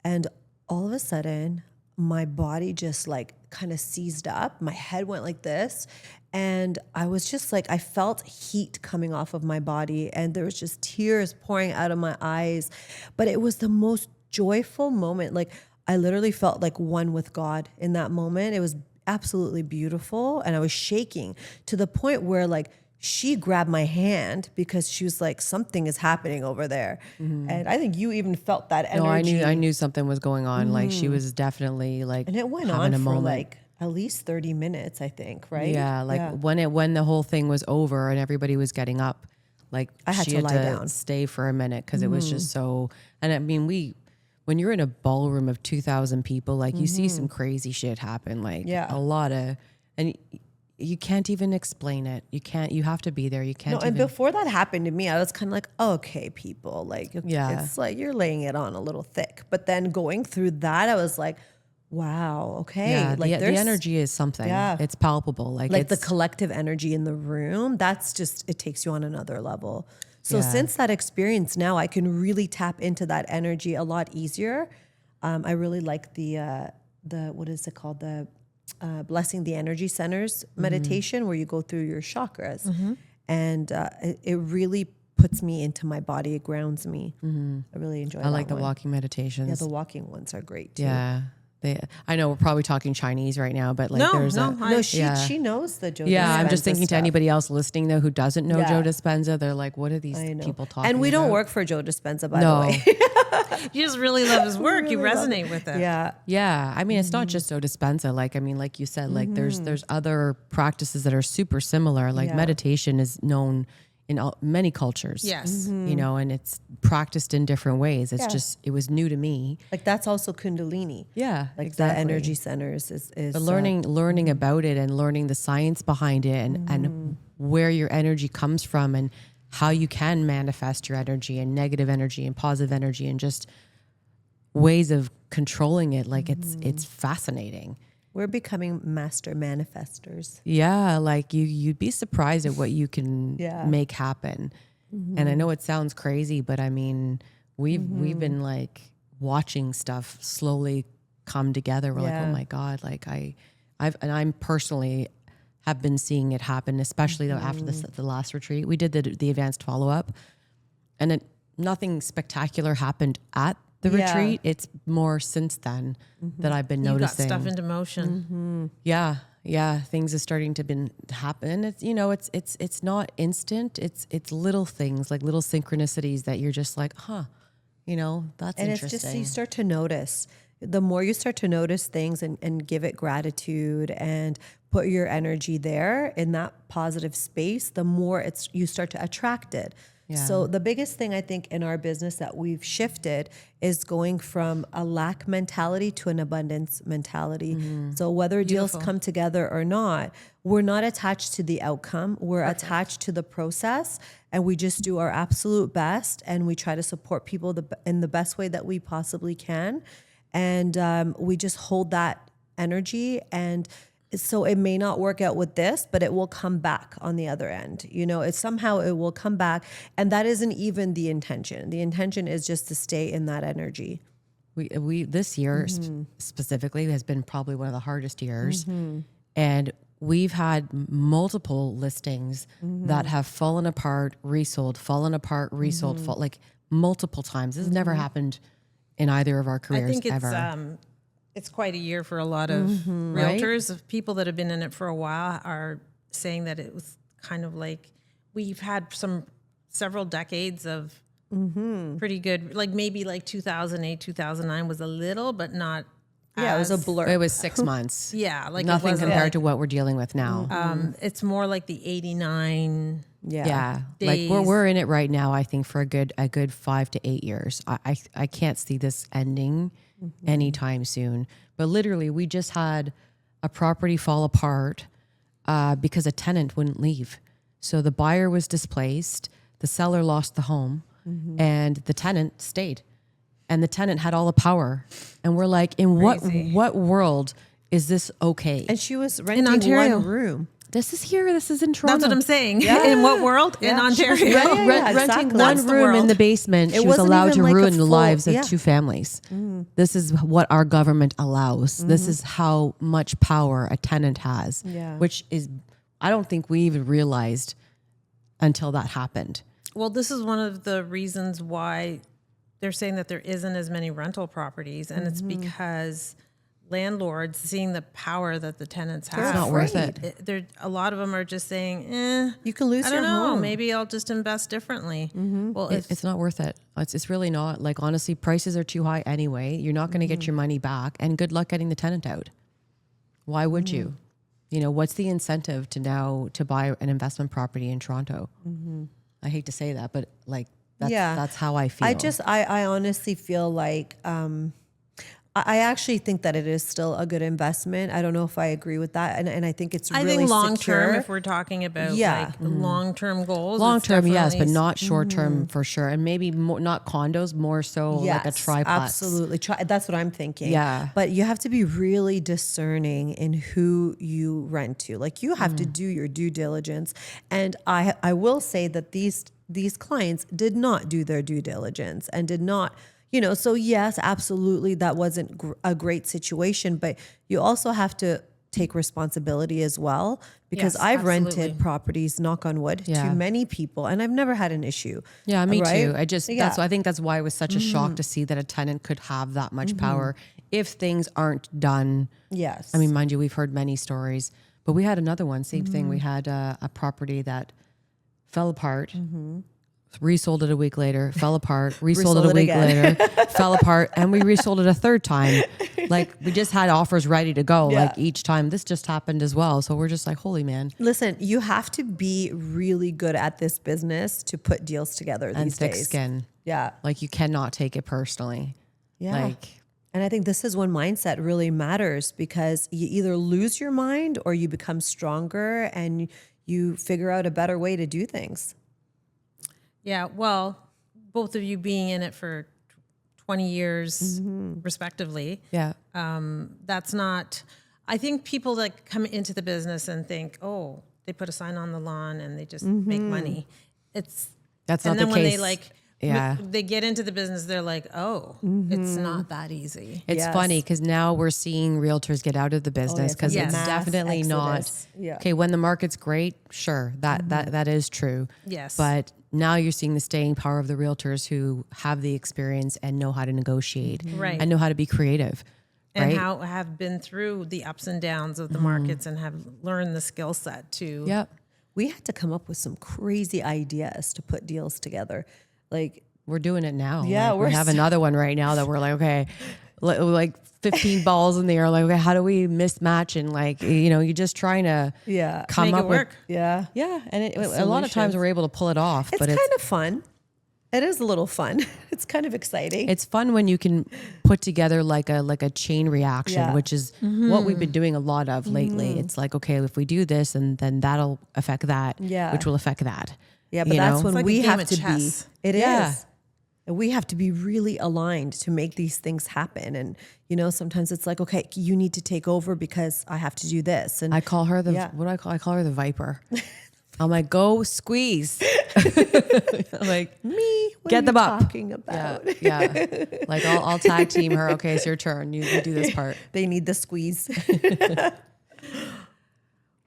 And all of a sudden, my body just like kind of seized up. My head went like this. And I was just like, I felt heat coming off of my body, and there was just tears pouring out of my eyes. But it was the most joyful moment. Like, I literally felt like one with God in that moment. It was absolutely beautiful. And I was shaking to the point where like she grabbed my hand because she was like, something is happening over there. And I think you even felt that energy. No, I knew something was going on. Like, she was definitely like, And it went having on a for moment. like at least 30 minutes, I think, right? Yeah, like when the whole thing was over and everybody was getting up, like I had she to had lie to down. stay for a minute because it was just so. And I mean, when you're in a ballroom of 2,000 people, like you see some crazy shit happen, like a lot of, and you can't even explain it. You have to be there. You can't. No, and before that happened to me, I was kind of like, okay, people, like, it's like you're laying it on a little thick. But then going through that, I was like, wow, okay. Yeah, like the energy is something. Yeah. It's palpable. Like the it's, collective energy in the room, that's just, it takes you on another level. So since that experience now, I can really tap into that energy a lot easier. I really like the what is it called? The Blessing the Energy Centers meditation, where you go through your chakras. And it really puts me into my body. It grounds me. I really enjoy that. I like the one. walking meditations. Yeah, the walking ones are great too. Yeah. I know we're probably talking Chinese right now, but like there's She knows the Joe Dispenza. Yeah, I'm just thinking to stuff. anybody else listening though who doesn't know Joe Dispenza, they're like, what are these people talking about? And we don't work for Joe Dispenza, by the way. You just really love his work. You resonate with it. Yeah. Yeah. I mean, it's not just Joe Dispenza. Like, I mean, like you said, like there's other practices that are super similar. Like meditation is known in many cultures. Yes. You know, and it's practiced in different ways. It's just, it was new to me. Like that's also Kundalini. Yeah. Like exactly. the energy centers is But learning about it and learning the science behind it and where your energy comes from and how you can manifest your energy and negative energy and positive energy and just ways of controlling it. Like it's fascinating. We're becoming master manifestors. Yeah. Like you'd be surprised at what you can make happen. And I know it sounds crazy, but I mean, we've been like watching stuff slowly come together. We're like, oh my God, like I'm personally have been seeing it happen, especially though after the last retreat. We did the advanced follow-up, and nothing spectacular happened at the retreat. It's more since then that I've been noticing. You got stuff into motion. Yeah, things are starting to happen. It's it's not instant. It's little things like little synchronicities that you're just like, that's And interesting. it's just, you start to notice. The more you start to notice things and give it gratitude and put your energy there in that positive space, the more you start to attract it. So the biggest thing I think in our business that we've shifted is going from a lack mentality to an abundance mentality. So whether deals come together or not, we're not attached to the outcome. We're attached to the process, and we just do our absolute best, and we try to support people in the best way that we possibly can. And we just hold that energy, and so it may not work out with this, but it will come back on the other end. It's somehow it will come back. And that isn't even the intention. The intention is just to stay in that energy. We this year specifically has been probably one of the hardest years. And we've had multiple listings that have fallen apart, resold, like multiple times. This has never happened in either of our careers I think ever. It's quite a year for a lot of realtors. Of people that have been in it for a while are saying that it was kind of like we've had several decades of pretty good, like maybe like 2008, 2009 was a little, but not. Yeah, it was a blur. It was 6 months. Yeah, like nothing compared to what we're dealing with now. It's more like the 89. Yeah, days. like we're in it right now. I think for a good 5 to 8 years. I can't see this ending anytime soon. But literally, we just had a property fall apart because a tenant wouldn't leave. So the buyer was displaced, the seller lost the home, and the tenant stayed. And the tenant had all the power. And we're like, in what world is this okay? And she was renting Ontario. one room. This is here. This is in Toronto. That's what I'm saying. In what world? In Ontario. Renting exactly. one That's the room in world. the basement. She was wasn't allowed even to like a ruin the full- lives of yeah. 2 families. This is what our government allows. This is how much power a tenant has, which is, I don't think we even realized until that happened. Well, this is one of the reasons why they're saying that there isn't as many rental properties, and it's because landlords seeing the power that the tenants have. It's not worth it. A lot of them are just saying, You can lose I your don't know, home. maybe I'll just invest differently. Well, It's not worth it. It's really not. Like, honestly, prices are too high anyway. You're not going to get your money back, and good luck getting the tenant out. Why would you? What's the incentive to buy an investment property in Toronto? I hate to say that, but like, that's how I feel. I honestly feel like, I actually think that it is still a good investment. I don't know if I agree with that. And I think it's I really think long secure. term, if we're talking about like long term goals, Long it's term, yes, but definitely- not short term for sure. And maybe not condos, more so like a triplex. Absolutely. That's what I'm thinking. Yeah. But you have to be really discerning in who you rent to. Like, you have to do your due diligence. And I will say that these clients did not do their due diligence and did not, so yes, absolutely, that wasn't a great situation, but you also have to take responsibility as well, because Yes, I've absolutely. rented properties, knock on wood, to many people, and I've never had an issue. Yeah, me right? too. I think that's why it was such a shock to see that a tenant could have that much power if things aren't done. Yes. I mean, mind you, we've heard many stories, but we had another one, same thing. We had a property that fell apart. Resold it a week later, fell apart, resold it a week later, fell apart, and we resold it a third time. Like, we just had offers ready to go. Yeah. Like, each time this just happened as well. So we're just like, holy man. Listen, you have to be really good at this business to put deals together And these thick days. skin. Yeah. Like, you cannot take it personally. Yeah. Like, And I think this is when mindset really matters, because you either lose your mind or you become stronger and you figure out a better way to do things. Yeah, well, both of you being in it for 20 years respectively. yeah. That's not, I think people that come into the business and think, oh, they put a sign on the lawn and they just make money. That's And not then the when case. they like, Yeah. they get into the business, they're like, oh, it's not that easy. It's Yes. funny because now we're seeing realtors get out of the business because Yes. it's Mass definitely exodus. not. Yeah. Okay, when the market's great, sure, that is true. Yes. But now you're seeing the staying power of the realtors who have the experience and know how to negotiate Right. and know how to be creative. And right? how have been through the ups and downs of the markets and have learned the skill set to. Yep. We had to come up with some crazy ideas to put deals together. Like, We're doing it now. Yeah, Like, we we're have so- another one right now that we're like, okay, like 15 balls in the air. Like, okay, how do we mismatch? And like, you're just trying to yeah. come Make up it work. with, Yeah. yeah. And a lot of times we're able to pull it off, It's but kind of fun. It is a little fun. It's kind of exciting. it's fun when you can put together like a chain reaction, Yeah. which is what we've been doing a lot of lately. It's like, okay, if we do this and then that'll affect that, Yeah. which will affect that. Yeah, but you that's know? when like a we game have of to chess. be. It is. Yeah. And we have to be really aligned to make these things happen. And, you know, sometimes it's like, okay, you need to take over because I have to do this. And I call her the, Yeah. what do I call her? The Viper. I'm like, go squeeze. I'm like, me, what get are them you up. talking about? Yeah. Like I'll tag team her. Okay, it's your turn. You do this part. They need the squeeze.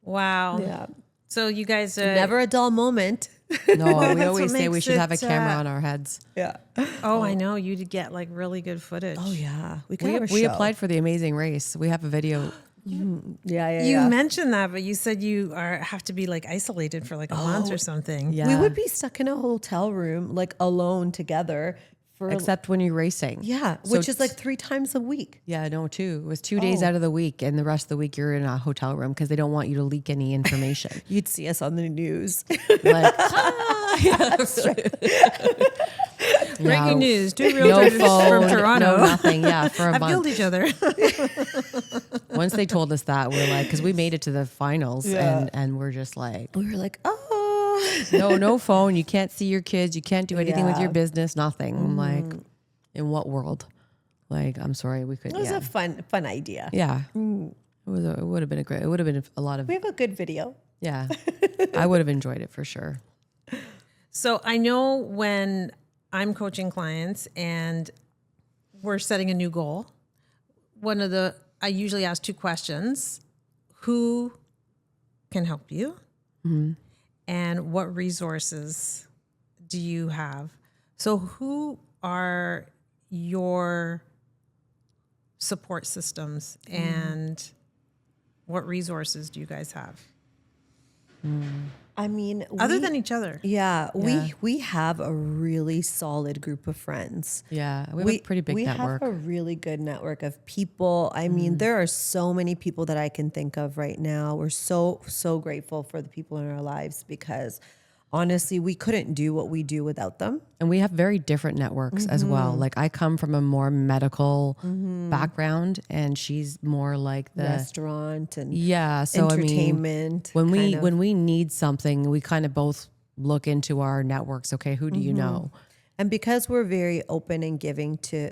Wow. Yeah. So you guys Never a dull moment. No, we that's always what say we makes should have a it, camera on our heads. Yeah. Oh, I know. You'd get like really good footage. Oh yeah. We could We, have a we show. applied for the Amazing Race. We have a video. Yeah. You mentioned that, but you said you have to be like isolated for like a month or something. Yeah. We would be stuck in a hotel room, like alone together for Except when you're racing. yeah, So which is like 3 times a week. Yeah, no, 2. It was 2 days out of the week, and the rest of the week you're in a hotel room because they don't want you to leak any information. You'd see us on the news. Like, Breaking news: 2 no realtors phone, from Toronto no nothing. Yeah, for a have killed month. each other. Once they told us that, we're like, because we made it to the finals, Yeah. and we're just like, We were like, oh. no phone. You can't see your kids. You can't do anything with Yeah. your business. Nothing. I'm like, in what world? Like, I'm sorry, we couldn't. It was Yeah, a fun idea. yeah. It would have been it would have been a lot of. We have a good video. Yeah, I would have enjoyed it for sure. So I know when I'm coaching clients and we're setting a new goal, I usually ask 2 questions: who can help you, and what resources do you have? So who are your support systems, and what resources do you guys have I mean, other than each other? yeah, Yeah. we have a really solid group of friends. Yeah, we have a pretty big we network. have a really good network of people. I mean, there are so many people that I can think of right now. We're so grateful for the people in our lives because honestly, we couldn't do what we do without them. And we have very different networks as well. Like I come from a more medical background, and she's more like the Restaurant and yeah. So entertainment. I mean, kind of. when we need something, we kind of both look into our networks. Okay, who do you know? And because we're very open and giving to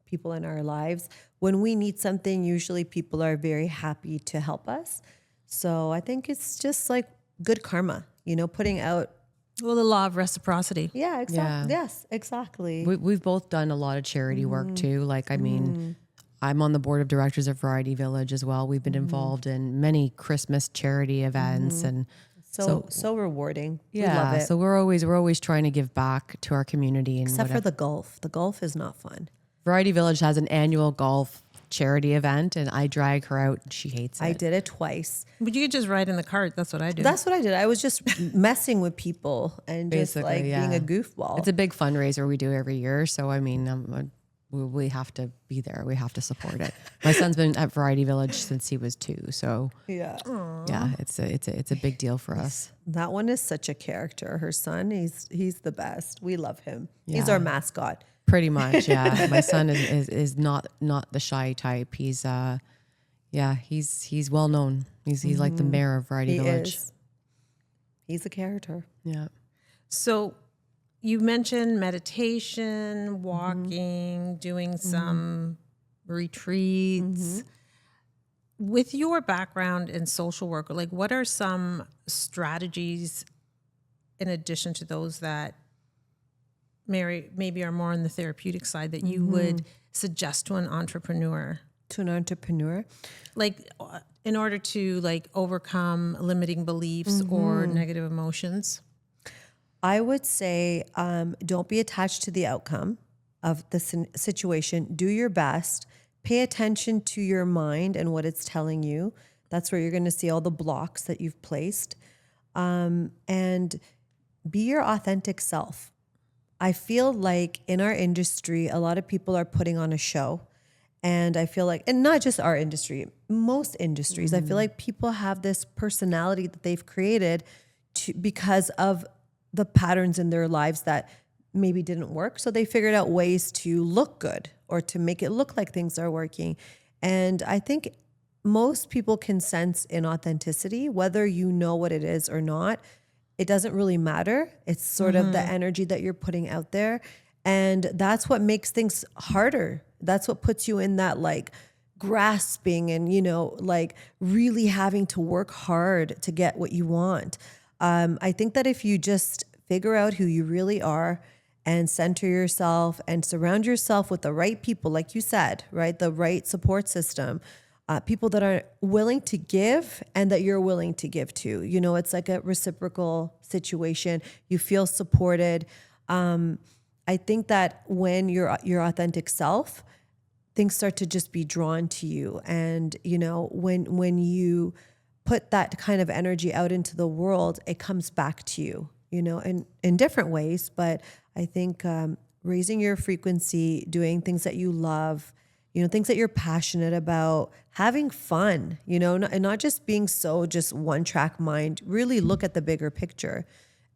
people in our lives, when we need something, usually people are very happy to help us. So I think it's just like good karma, you know, putting out. Well, the law of reciprocity. Yeah, exactly. Yeah. Yes, exactly. We've both done a lot of charity work too. Like, I mean, I'm on the board of directors of Variety Village as well. We've been involved in many Christmas charity events, and so rewarding. We love yeah. it. So we're always trying to give back to our community. And Except for whatever. the golf. The golf is not fun. Variety Village has an annual golf charity event, and I drag her out. And she hates it. I did it twice. But you could just ride in the cart. That's what I do. That's what I did. I was just messing with people and just Basically, like being yeah. a goofball. It's a big fundraiser we do every year. So I mean, we have to be there. We have to support it. My son's been at Variety Village since he was 2. So yeah. yeah, it's a big deal for us. That one is such a character. Her son, he's the best. We love him. He's Yeah. our mascot. Pretty much, yeah. My son is not the shy type. He's he's well known. He's like the mayor of Variety He Village. is. He's a character. Yeah. So you mentioned meditation, walking, doing some retreats. With your background in social work, like what are some strategies in addition to those that Meray maybe are more on the therapeutic side that you would suggest to an entrepreneur? To an entrepreneur, Like in order to like overcome limiting beliefs or negative emotions? I would say don't be attached to the outcome of the situation. Do your best. Pay attention to your mind and what it's telling you. That's where you're going to see all the blocks that you've placed. And be your authentic self. I feel like in our industry, a lot of people are putting on a show. And I feel like, and not just our industry, most industries, I feel like people have this personality that they've created because of the patterns in their lives that maybe didn't work. So they figured out ways to look good or to make it look like things are working. And I think most people can sense inauthenticity, whether you know what it is or not. It doesn't really matter. It's sort of the energy that you're putting out there. And that's what makes things harder. That's what puts you in that like grasping and, like really having to work hard to get what you want. I think that if you just figure out who you really are and center yourself and surround yourself with the right people, like you said, right? The right support system, people that are willing to give and that you're willing to give to. It's like a reciprocal situation. You feel supported. I think that when you're your authentic self, things start to just be drawn to you. And, when you put that kind of energy out into the world, it comes back to you, in different ways. But I think raising your frequency, doing things that you love, things that you're passionate about, having fun, and not just being so just one track mind, really look at the bigger picture.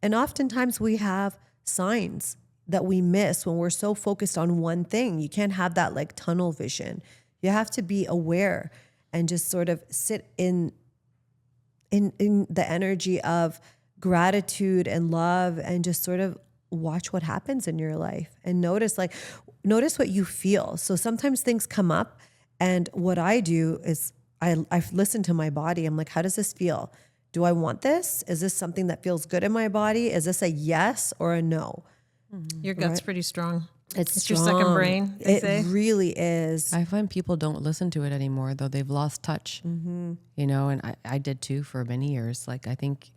And oftentimes we have signs that we miss when we're so focused on one thing. You can't have that like tunnel vision. You have to be aware and just sort of sit in the energy of gratitude and love and just sort of watch what happens in your life and notice what you feel. So sometimes things come up, and what I do is I've listened to my body. I'm like, how does this feel? Do I want this? Is this something that feels good in my body? Is this a yes or a no? Your gut's pretty strong. It's your second brain, they say. It really is. I find people don't listen to it anymore, though. They've lost touch, and I did too for many years. Like, I think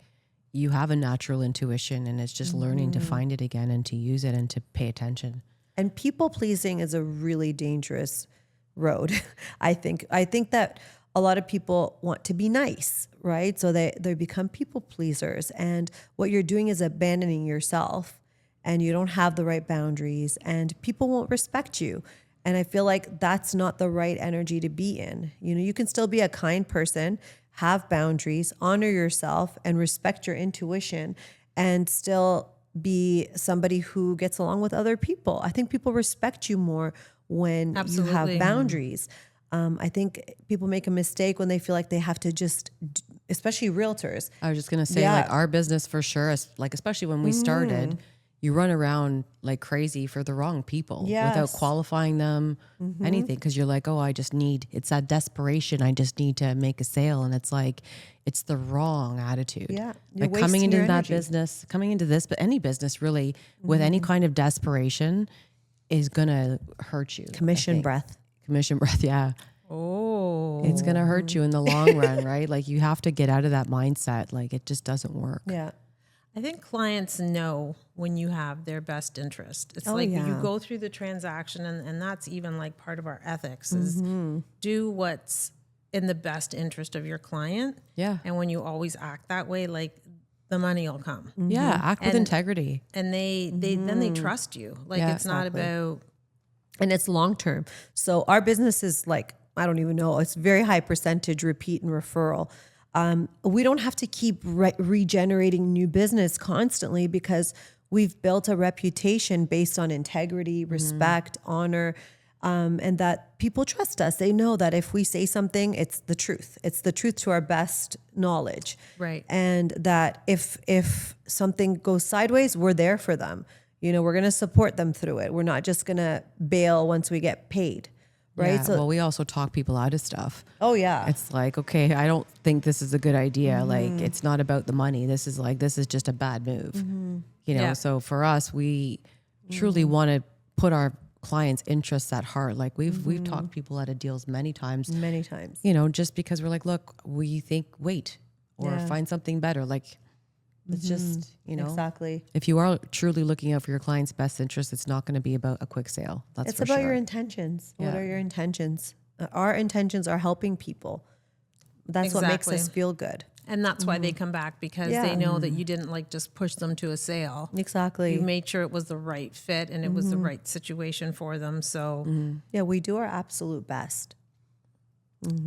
you have a natural intuition, and it's just learning to find it again and to use it and to pay attention. And people pleasing is a really dangerous road. I think that a lot of people want to be nice, right? So they become people pleasers. And what you're doing is abandoning yourself, and you don't have the right boundaries, and people won't respect you. And I feel like that's not the right energy to be in. You can still be a kind person, have boundaries, honor yourself, and respect your intuition, and still be somebody who gets along with other people. I think people respect you more when you have boundaries. I think people make a mistake when they feel like they have to just, especially realtors. I was just going to say, like, our business for sure, especially when we started, you run around like crazy for the wrong people without qualifying them, anything. Because you're like, oh, it's that desperation. I just need to make a sale. And it's like, it's the wrong attitude. Yeah. Like coming into that business, but any business really with any kind of desperation is going to hurt you. Commission breath. Yeah. Oh. It's going to hurt you in the long run, right? Like, you have to get out of that mindset. Like, it just doesn't work. Yeah. I think clients know when you have their best interest. It's you go through the transaction, and that's even like part of our ethics is do what's in the best interest of your client. Yeah. And when you always act that way, like, the money will come. Yeah. Act with integrity. And then they trust you. Like, it's not about... And it's long-term. So our business is like, I don't even know, it's very high percentage repeat and referral. We don't have to keep regenerating new business constantly because we've built a reputation based on integrity, respect, honor, and that people trust us. They know that if we say something, it's the truth. It's the truth to our best knowledge. Right. And that if something goes sideways, we're there for them. We're going to support them through it. We're not just going to bail once we get paid. Right. Yeah, well, we also talk people out of stuff. Oh, yeah. It's like, okay, I don't think this is a good idea. Like, it's not about the money. This is just a bad move. So for us, we truly want to put our clients' interests at heart. Like, we've talked people out of deals many times. Just because we're like, look, we think, wait, or find something better. Like, it's just, Exactly. If you are truly looking out for your client's best interest, it's not going to be about a quick sale. It's about your intentions. What are your intentions? Our intentions are helping people. That's what makes us feel good. And that's why they come back, because they know that you didn't like just push them to a sale. Exactly. You made sure it was the right fit and it was the right situation for them. So yeah, we do our absolute best.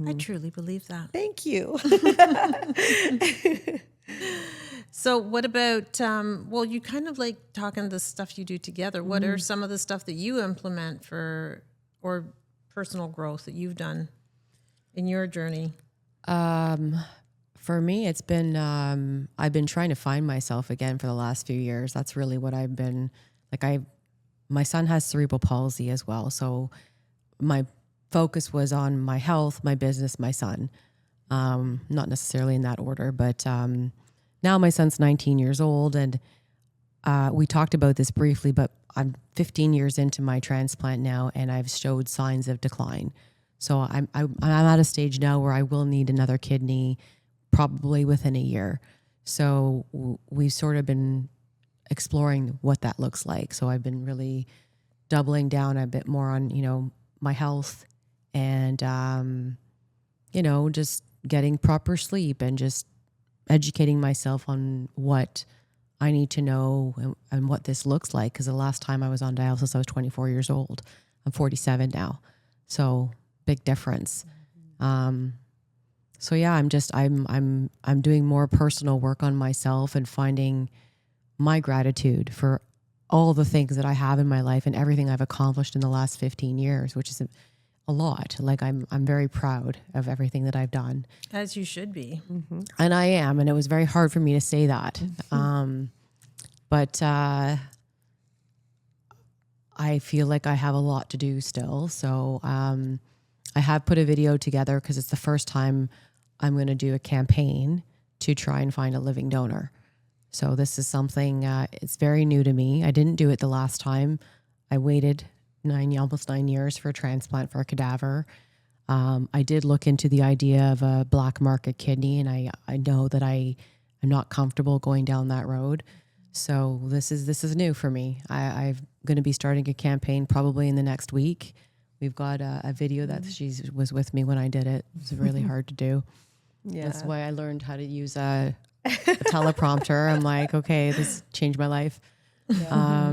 I truly believe that. Thank you. So what about, you kind of like talking the stuff you do together. What are some of the stuff that you implement or personal growth that you've done in your journey? For me, it's been, I've been trying to find myself again for the last few years. That's really what I've been, like, my son has cerebral palsy as well. So my focus was on my health, my business, my son. Not necessarily in that order, but now my son's 19 years old, and we talked about this briefly, but I'm 15 years into my transplant now, and I've showed signs of decline. So I'm at a stage now where I will need another kidney probably within a year. So we've sort of been exploring what that looks like. So I've been really doubling down a bit more on, my health and, just getting proper sleep and just educating myself on what I need to know and what this looks like. Because the last time I was on dialysis, I was 24 years old. I'm 47 now. So big difference. So yeah, I'm doing more personal work on myself and finding my gratitude for all the things that I have in my life and everything I've accomplished in the last 15 years, which is a lot. Like I'm very proud of everything that I've done. As you should be. Mm-hmm. And I am, and it was very hard for me to say that. But I feel like I have a lot to do still. So I have put a video together because it's the first time I'm going to do a campaign to try and find a living donor. So this is something, it's very new to me. I didn't do it the last time. I waited almost 9 years for a transplant for a cadaver. I did look into the idea of a black market kidney, and I know that I'm not comfortable going down that road. So this is new for me. I'm going to be starting a campaign probably in the next week. We've got a video that she was with me when I did it. It was really hard to do. Yeah. That's why I learned how to use a teleprompter. I'm like, okay, this changed my life. Yeah.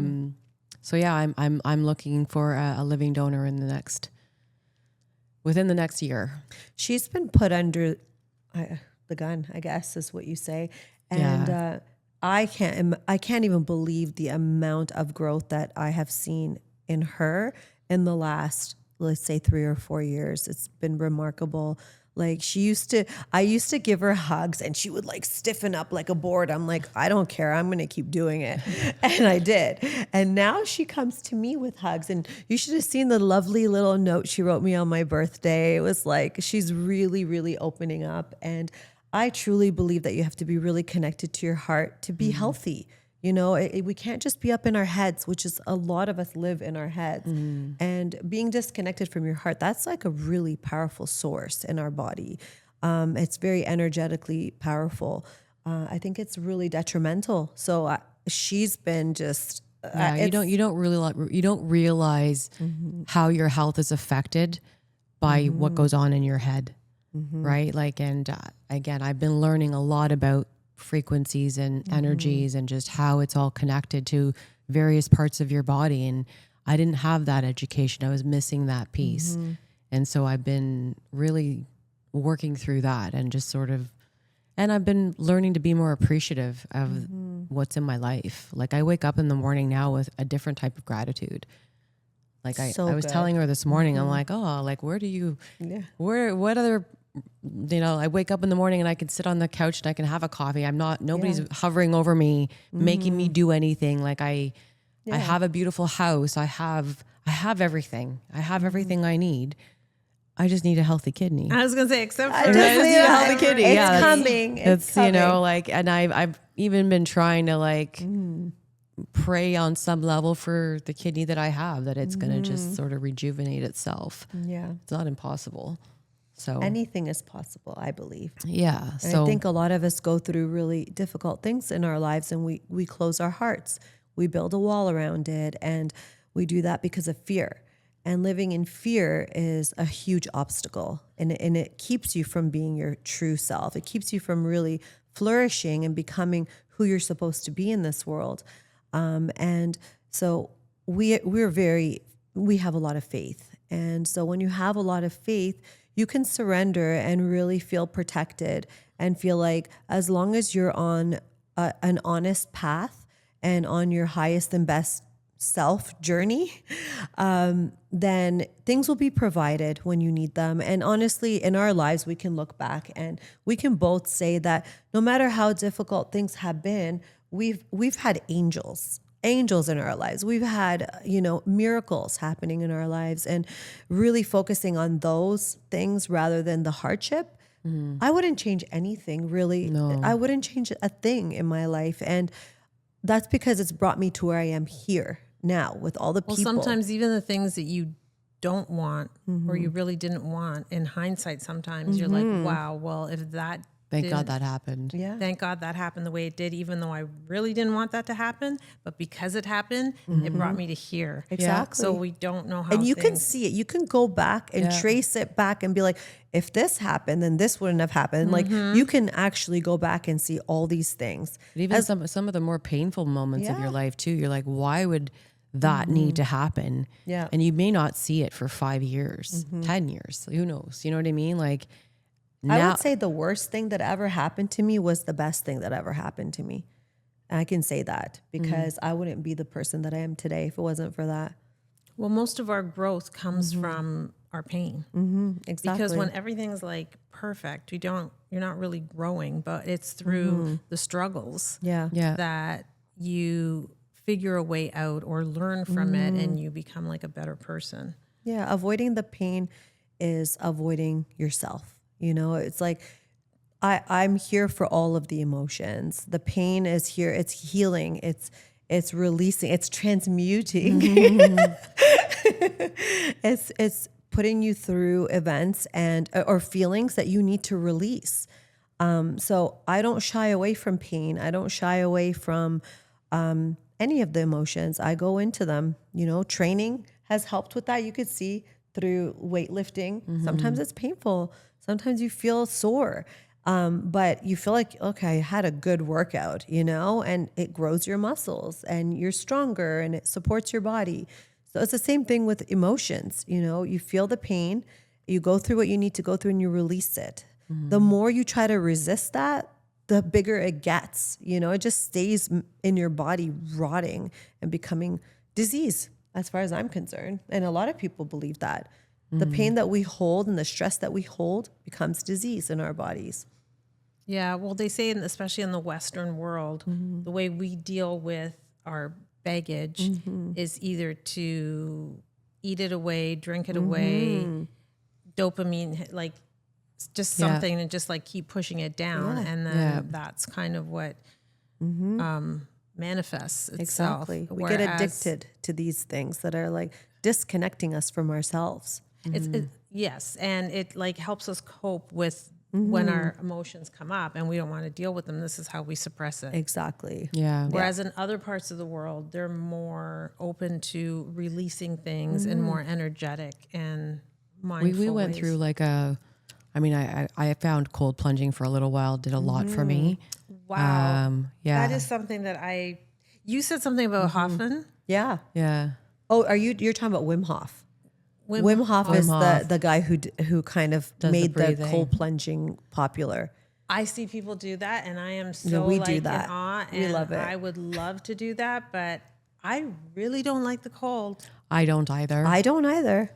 So yeah, I'm looking for a living donor within the next year. She's been put under the gun, I guess is what you say. And I can't even believe the amount of growth that I have seen in her in the last, let's say 3 or 4 years. It's been remarkable. Like I used to give her hugs and she would like stiffen up like a board. I'm like, I don't care. I'm going to keep doing it. And I did. And now she comes to me with hugs, and you should have seen the lovely little note she wrote me on my birthday. It was like, she's really, really opening up. And I truly believe that you have to be really connected to your heart to be healthy. We can't just be up in our heads, which is a lot of us live in our heads. And being disconnected from your heart, that's like a really powerful source in our body. It's very energetically powerful. I think it's really detrimental. So she's been just you don't realize how your health is affected by what goes on in your head, right? Like, and again, I've been learning a lot about frequencies and energies and just how it's all connected to various parts of your body. And I didn't have that education. I was missing that piece. And so I've been really working through that and just and I've been learning to be more appreciative of what's in my life. Like I wake up in the morning now with a different type of gratitude. Like I was telling her this morning, I'm like, oh, like what other, I wake up in the morning and I can sit on the couch and I can have a coffee. Nobody's hovering over me, making me do anything. Like I have a beautiful house. I have everything. I have everything I need. I just need a healthy kidney. I was going to say, except for I just need a healthy kidney. It's coming. It's coming. And I've even been trying to pray on some level for the kidney that I have, that it's going to just sort of rejuvenate itself. Yeah. It's not impossible. So anything is possible, I believe. Yeah. And I think a lot of us go through really difficult things in our lives, and we close our hearts. We build a wall around it, and we do that because of fear. And living in fear is a huge obstacle, and it keeps you from being your true self. It keeps you from really flourishing and becoming who you're supposed to be in this world. And so we have a lot of faith. And so when you have a lot of faith, you can surrender and really feel protected and feel like as long as you're on an honest path and on your highest and best self journey, then things will be provided when you need them. And honestly, in our lives, we can look back and we can both say that no matter how difficult things have been, we've had angels angels in our lives. We've had, miracles happening in our lives, and really focusing on those things rather than the hardship. I wouldn't change anything, really. No. I wouldn't change a thing in my life. And that's because it's brought me to where I am here now with all the people. Well, sometimes even the things that you don't want or you really didn't want, in hindsight, sometimes you're like, wow, well, if that Thank God that happened. Yeah. Thank God that happened the way it did, even though I really didn't want that to happen. But because it happened, it brought me to here. Exactly. So we don't know how. And you can see it. You can go back and trace it back and be like, if this happened, then this wouldn't have happened. Like, you can actually go back and see all these things. But even some of the more painful moments of your life too, you're like, why would that need to happen? Yeah. And you may not see it for 5 years, 10 years. Who knows? You know what I mean? Like, I would say the worst thing that ever happened to me was the best thing that ever happened to me. And I can say that because I wouldn't be the person that I am today if it wasn't for that. Well, most of our growth comes from our pain. Exactly. Because when everything's like perfect, you're not really growing, but it's through the struggles Yeah. that you figure a way out or learn from it, and you become like a better person. Yeah. Avoiding the pain is avoiding yourself. It's like, I'm here for all of the emotions. The pain is here. It's healing. It's releasing. It's transmuting. It's putting you through events or feelings that you need to release. So I don't shy away from pain. I don't shy away from any of the emotions. I go into them. Training has helped with that. You could see through weightlifting. Sometimes it's painful. Sometimes you feel sore, but you feel like, okay, I had a good workout, and it grows your muscles and you're stronger and it supports your body. So it's the same thing with emotions. You feel the pain, you go through what you need to go through and you release it. The more you try to resist that, the bigger it gets. It just stays in your body rotting and becoming disease as far as I'm concerned. And a lot of people believe that. The pain that we hold and the stress that we hold becomes disease in our bodies. Yeah, well, they say, especially in the Western world, the way we deal with our baggage is either to eat it away, drink it away, dopamine, like just something, and just like keep pushing it down. And then that's kind of what manifests itself. Exactly. We get addicted to these things that are like disconnecting us from ourselves. Yes, and it like helps us cope with when our emotions come up and we don't want to deal with them. This is how we suppress it. Exactly. Yeah. Whereas in other parts of the world, they're more open to releasing things and more energetic and mindful. We went through like I found cold plunging for a little while, did a lot for me. Wow. Yeah. That is something that you said something about Hoffman. Yeah. Yeah. Oh, you're talking about Wim Hof? Wim Hof is the guy who kind of made the cold plunging popular. I see people do that, and I am so we like do that. in awe. We And love it. I would love to do that, but I really don't like the cold. I don't either. I don't either.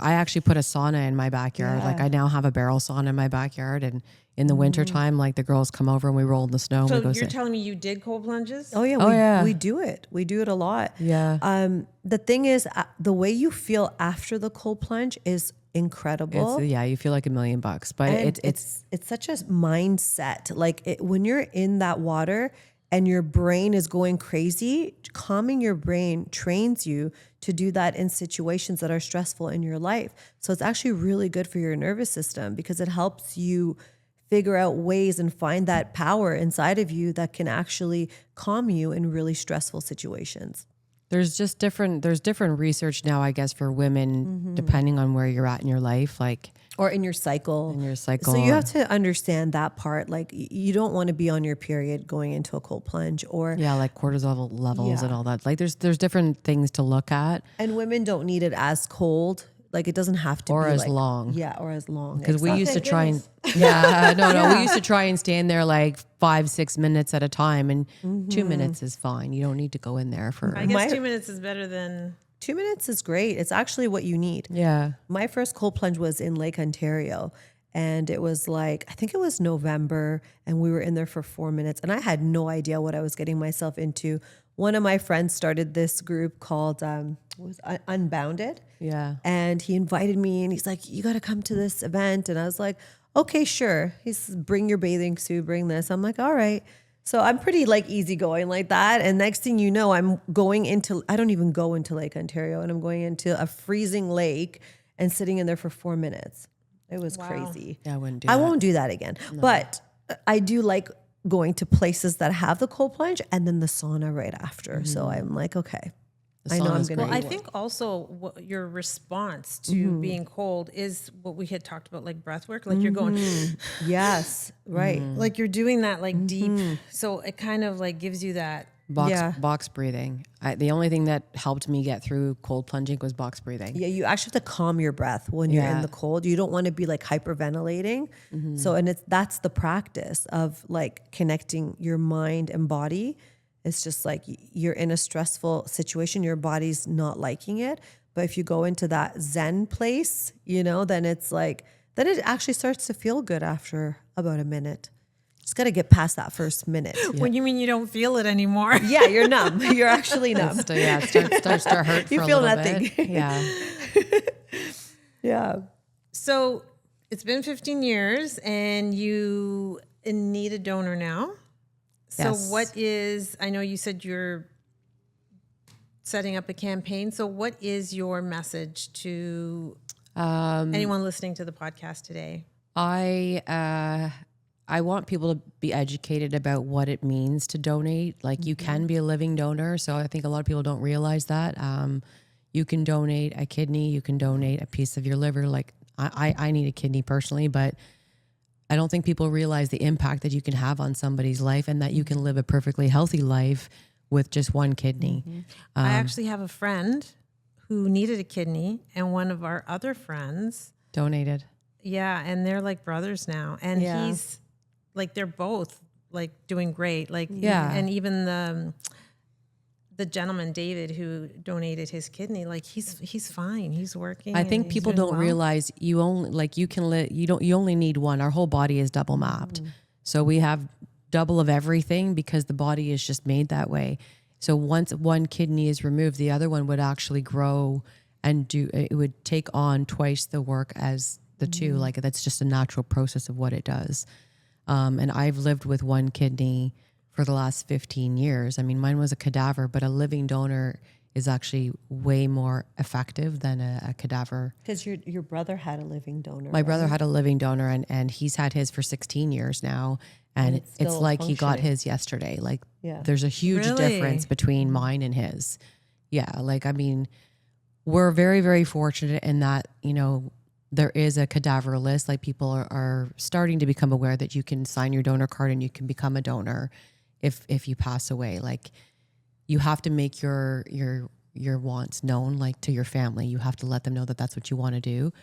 I actually put a sauna in my backyard. Like I now have a barrel sauna in my backyard, and in the wintertime, like the girls come over and we roll in the snow. So and we go you're sit. telling me you did cold plunges? Oh yeah. yeah. We do it. We do it a lot. Yeah. The thing is, the way you feel after the cold plunge is incredible. You feel like $1,000,000, but And it's such a mindset. Like when you're in that water and your brain is going crazy, calming your brain trains you to do that in situations that are stressful in your life. So it's actually really good for your nervous system because it helps you figure out ways and find that power inside of you that can actually calm you in really stressful situations. there's different research now, I guess, for women, depending on where you're at in your life, like Or in your cycle. So you have to understand that part. Like you don't want to be on your period going into a cold plunge or. yeah, like cortisol levels and all that. Like there's different things to look at. And women don't need it as cold. Like it doesn't have to Or be as like, long. Yeah, or as long. Because we used to try and we used to try and stand there like 5-6 minutes at a time, and 2 minutes is fine. You don't need to go in there for. I guess 2 minutes is better than 2 minutes is great. It's actually what you need. Yeah. My first cold plunge was in Lake Ontario. And it was like, I think it was November, and we were in there for 4 minutes. And I had no idea what I was getting myself into. one of my friends started this group called Unbounded. Yeah. And he invited me and he's like, you got to come to this event. And I was like, okay, sure. He's bring your bathing suit, bring this. I'm like, all right. So I'm pretty like easygoing like that. And next thing you know, I'm going into, I don't even go into Lake Ontario, and I'm going into a freezing lake and sitting in there for 4 minutes. It was crazy. Yeah, I wouldn't do I that. won't do that again. No. But I do like going to places that have the cold plunge and then the sauna right after. So I'm like, okay. I know I'm going to. Well, I think also your response to being cold is what we had talked about, like breath work. Like you're going, yes, right. like you're doing that like deep. So it kind of like gives you that. Box breathing. The only thing that helped me get through cold plunging was box breathing. Yeah, you actually have to calm your breath when you're in the cold. You don't want to be like hyperventilating. So, and that's the practice of like connecting your mind and body. It's just like you're in a stressful situation, your body's not liking it. But if you go into that Zen place, then it's like, then it actually starts to feel good after about a minute. Just got to get past that first minute. When you mean you don't feel it anymore? Yeah, you're numb. You're actually numb. It starts to hurt for you a feel little nothing. bit. Yeah. Yeah. So it's been 15 years and you need a donor now. So Yes. I know you said you're setting up a campaign. So what is your message to anyone listening to the podcast today? I want people to be educated about what it means to donate. Like you can be a living donor. So I think a lot of people don't realize that. You can donate a kidney, you can donate a piece of your liver. Like I need a kidney personally, but I don't think people realize the impact that you can have on somebody's life and that you can live a perfectly healthy life with just one kidney. I actually have a friend who needed a kidney, and one of our other friends donated. Yeah, and they're like brothers now. And he's like, they're both like doing great. Like, and even the gentleman, David, who donated his kidney, like he's fine. He's working. I think people don't realize you only you can live. You only need one. Our whole body is double mapped, so we have double of everything because the body is just made that way. So once one kidney is removed, the other one would actually grow and it would take on twice the work as the two. Like that's just a natural process of what it does. And I've lived with one kidney for the last 15 years. I mean, mine was a cadaver, but a living donor is actually way more effective than a cadaver. Because your brother had a living donor. My brother had a living donor and he's had his for 16 years now. And it's like he got his yesterday. Like there's a huge difference between mine and his. Yeah. Like, I mean, we're very, very fortunate in that, there is a cadaver list. Like people are starting to become aware that you can sign your donor card and you can become a donor if you pass away. Like you have to make your wants known, like to your family. You have to let them know that that's what you want to do.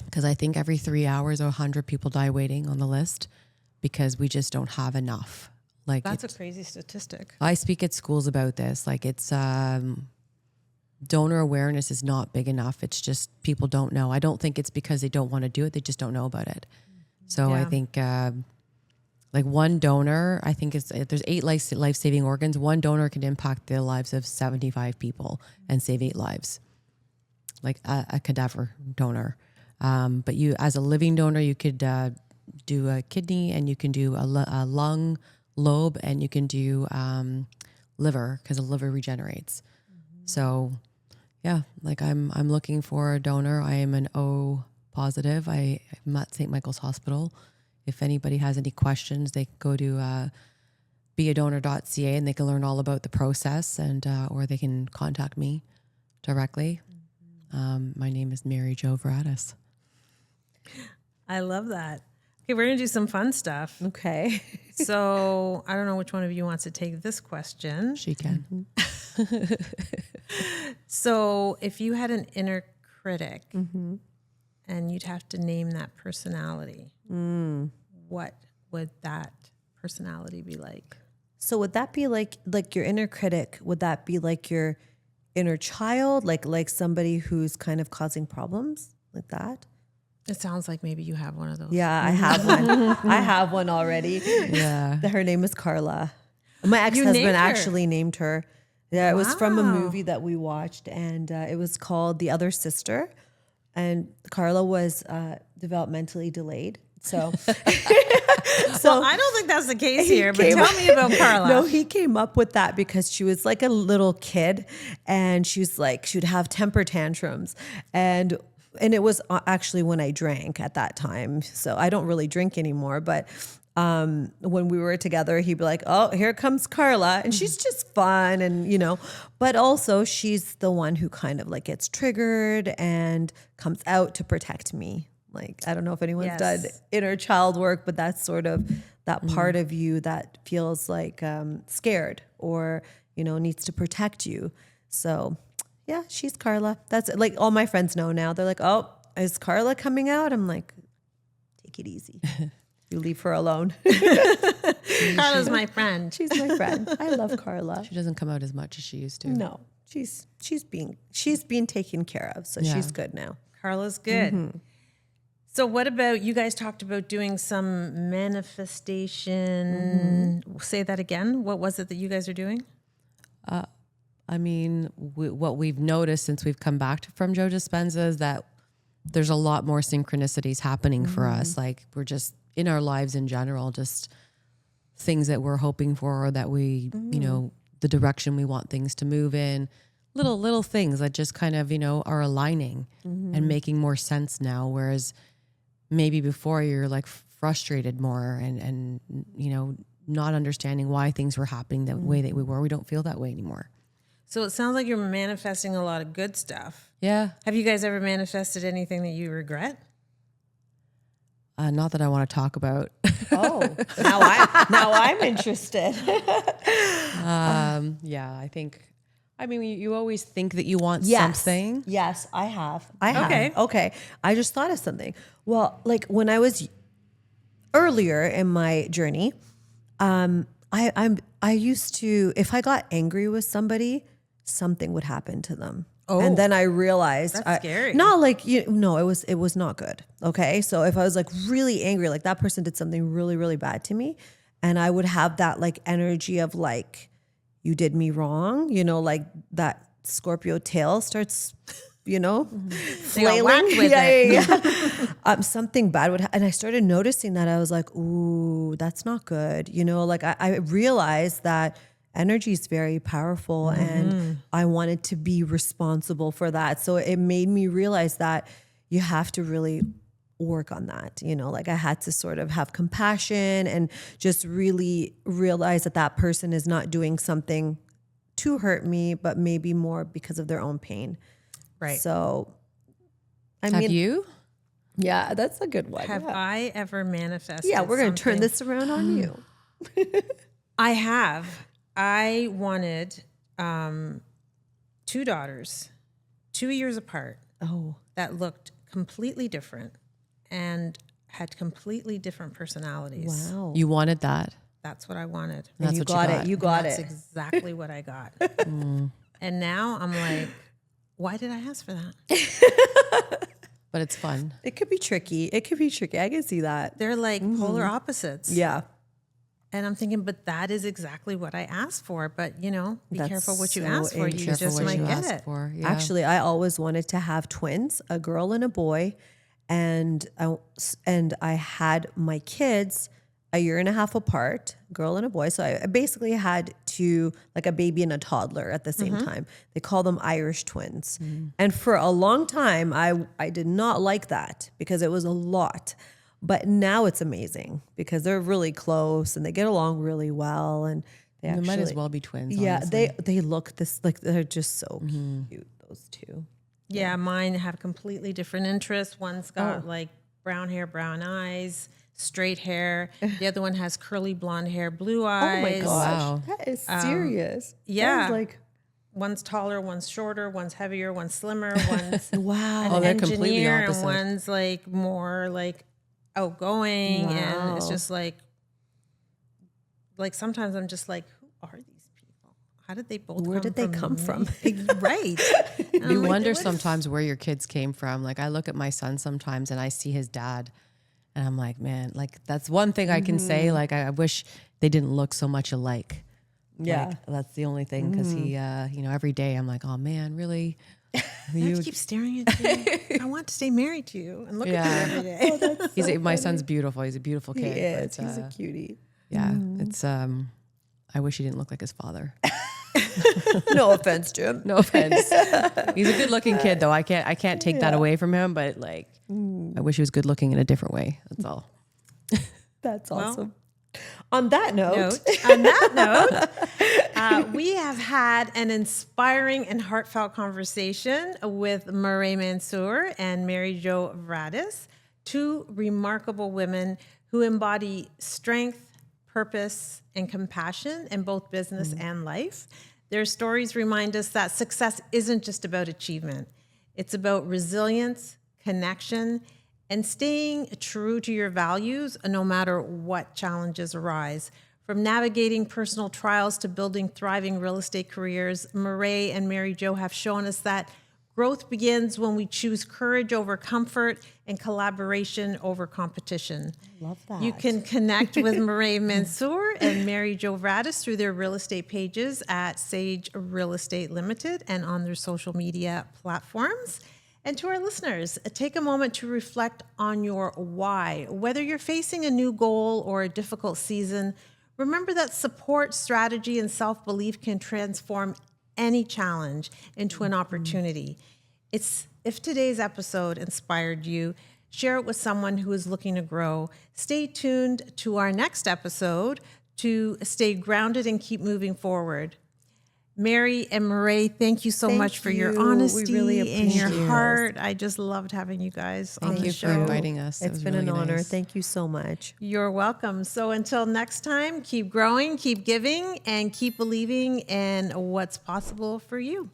Because I think every 3 hours, 100 people die waiting on the list because we just don't have enough. Like that's a crazy statistic. I speak at schools about this. Like it's donor awareness is not big enough. It's just people don't know. I don't think it's because they don't want to do it. They just don't know about it. So I think like one donor, I think there's 8 life-saving organs. One donor can impact the lives of 75 people and save 8 lives. Like a cadaver donor. But you, as a living donor, you could do a kidney and you can do a lung lobe and you can do liver because the liver regenerates. So yeah, like I'm looking for a donor. I am an O positive. I'm at St. Michael's Hospital. If anybody has any questions, they can go to beadonor.ca and they can learn all about the process and or they can contact me directly. My name is Meray Vradis. I love that. Okay, we're going to do some fun stuff. Okay. So I don't know which one of you wants to take this question. She can. So if you had an inner critic and you'd have to name that personality, what would that personality be like? So would that be like your inner critic? Would that be like your inner child? Like somebody who's kind of causing problems like that? It sounds like maybe you have one of those. Yeah, I have one. I have one already. Yeah. Her name is Carla. My ex-husband named her. actually named her. Yeah, it was from a Wow. movie that we watched, and it was called The Other Sister. And Carla was developmentally delayed. So, Well, I don't think that's the case here, but tell me about Carla. No, he came up with that because she was like a little kid, and she was like, she'd have temper tantrums, and it was actually when I drank at that time. So I don't really drink anymore, but when we were together, he'd be like, "Oh, here comes Carla," and she's just fun, and but also she's the one who kind of like gets triggered and comes out to protect me. Like, I don't know if anyone's done inner child work, but that's sort of that part of you that feels like scared or, needs to protect you. So yeah, she's Carla. That's like all my friends know now. They're like, "Oh, is Carla coming out?" I'm like, take it easy. You leave her alone. Carla's my friend. She's my friend. I love Carla. She doesn't come out as much as she used to. No, she's being taken care of. So she's good now. Carla's good. So what about, you guys talked about doing some manifestation. Say that again. What was it that you guys are doing? I mean, what we've noticed since we've come back from Joe Dispenza is that there's a lot more synchronicities happening for us. Like, we're just in our lives in general, just things that we're hoping for, or that we, the direction we want things to move in. Little things that just kind of, are aligning and making more sense now. Whereas maybe before, you're like frustrated more and not understanding why things were happening the way that we were. We don't feel that way anymore. So it sounds like you're manifesting a lot of good stuff. Yeah. Have you guys ever manifested anything that you regret? Not that I want to talk about. Oh, now I'm interested. Yeah, I think, you always think that you want something. Yes, I have. Okay. I just thought of something. Well, like when I was earlier in my journey, I used to, if I got angry with somebody, something would happen to them. Oh, and then I realized, that's scary. Not like it was not good. Okay, so if I was like really angry, like that person did something really, really bad to me, and I would have that like energy of like, you did me wrong, like that Scorpio tail starts, flailing. With it. Something bad would and I started noticing that. I was like, ooh, that's not good. Like I realized that energy is very powerful, and I wanted to be responsible for that. So it made me realize that you have to really work on that. Like I had to sort of have compassion and just really realize that person is not doing something to hurt me, but maybe more because of their own pain. Right. So, Have you? Yeah, that's a good one. Have I ever manifested? Yeah, we're going to turn something? this around on you. I have. I wanted 2 daughters, 2 years apart, that looked completely different and had completely different personalities. Wow. You wanted that. That's what I wanted. That's you what got you it. got. You got That's it. exactly what I got. And now I'm like, why did I ask for that? But it's fun. It could be tricky. I can see that. They're like polar opposites. Yeah. And I'm thinking, but that is exactly what I asked for. But, be That's careful what you so ask for. You Careful just what might you get ask it. for. Yeah. Actually, I always wanted to have twins, a girl and a boy. And I had my kids a year and a half apart, girl and a boy. So I basically had like a baby and a toddler at the same time. They call them Irish twins. And for a long time, I did not like that because it was a lot. But now it's amazing because they're really close and they get along really well. And they actually, might as well be twins. yeah, honestly. they look like they're just so cute, those two. Yeah, mine have completely different interests. One's got like brown hair, brown eyes, straight hair. The other one has curly blonde hair, blue eyes. Oh my gosh, Wow. that is serious. yeah. That is like, One's taller, one's shorter, one's heavier, one's slimmer, one's wow. Oh, they're an completely engineer, and opposite. one's like more like outgoing. And it's Wow. just like sometimes I'm just like, who are these people? How did they both Where did they come from? Right. You wonder sometimes where your kids came from. Like, I look at my son sometimes and I see his dad and I'm like, man, like that's one thing I can say. Like, I wish they didn't look so much alike. Yeah. Like, that's the only thing, because he, every day I'm like, oh man, really? I have to keep staring at you. I want to stay married to you and look at you every day. My son's beautiful. He's a beautiful He kid. is. He's a cutie. Yeah, it's I wish he didn't look like his father. No offense to him. No offense. He's a good-looking kid, though. I can't take that away from him. But like, I wish he was good-looking in a different way. That's all. That's awesome. On that note, we have had an inspiring and heartfelt conversation with Meray Mansour and Mary Jo Vradis, two remarkable women who embody strength, purpose, and compassion in both business and life. Their stories remind us that success isn't just about achievement. It's about resilience, connection, and staying true to your values no matter what challenges arise. From navigating personal trials to building thriving real estate careers, Meray and Mary Jo have shown us that growth begins when we choose courage over comfort and collaboration over competition. Love that. You can connect with Meray Mansour and Mary Jo Vradis through their real estate pages at Sage Real Estate Limited and on their social media platforms. And to our listeners, take a moment to reflect on your why. Whether you're facing a new goal or a difficult season, remember that support, strategy, and self-belief can transform any challenge into an opportunity. If today's episode inspired you, share it with someone who is looking to grow. Stay tuned to our next episode to stay grounded and keep moving forward. Mary and Meray, thank you so much for your honesty and your heart. I just loved having you guys on the show. Thank you for inviting us. It's been an honor. Thank you so much. You're welcome. So until next time, keep growing, keep giving, and keep believing in what's possible for you.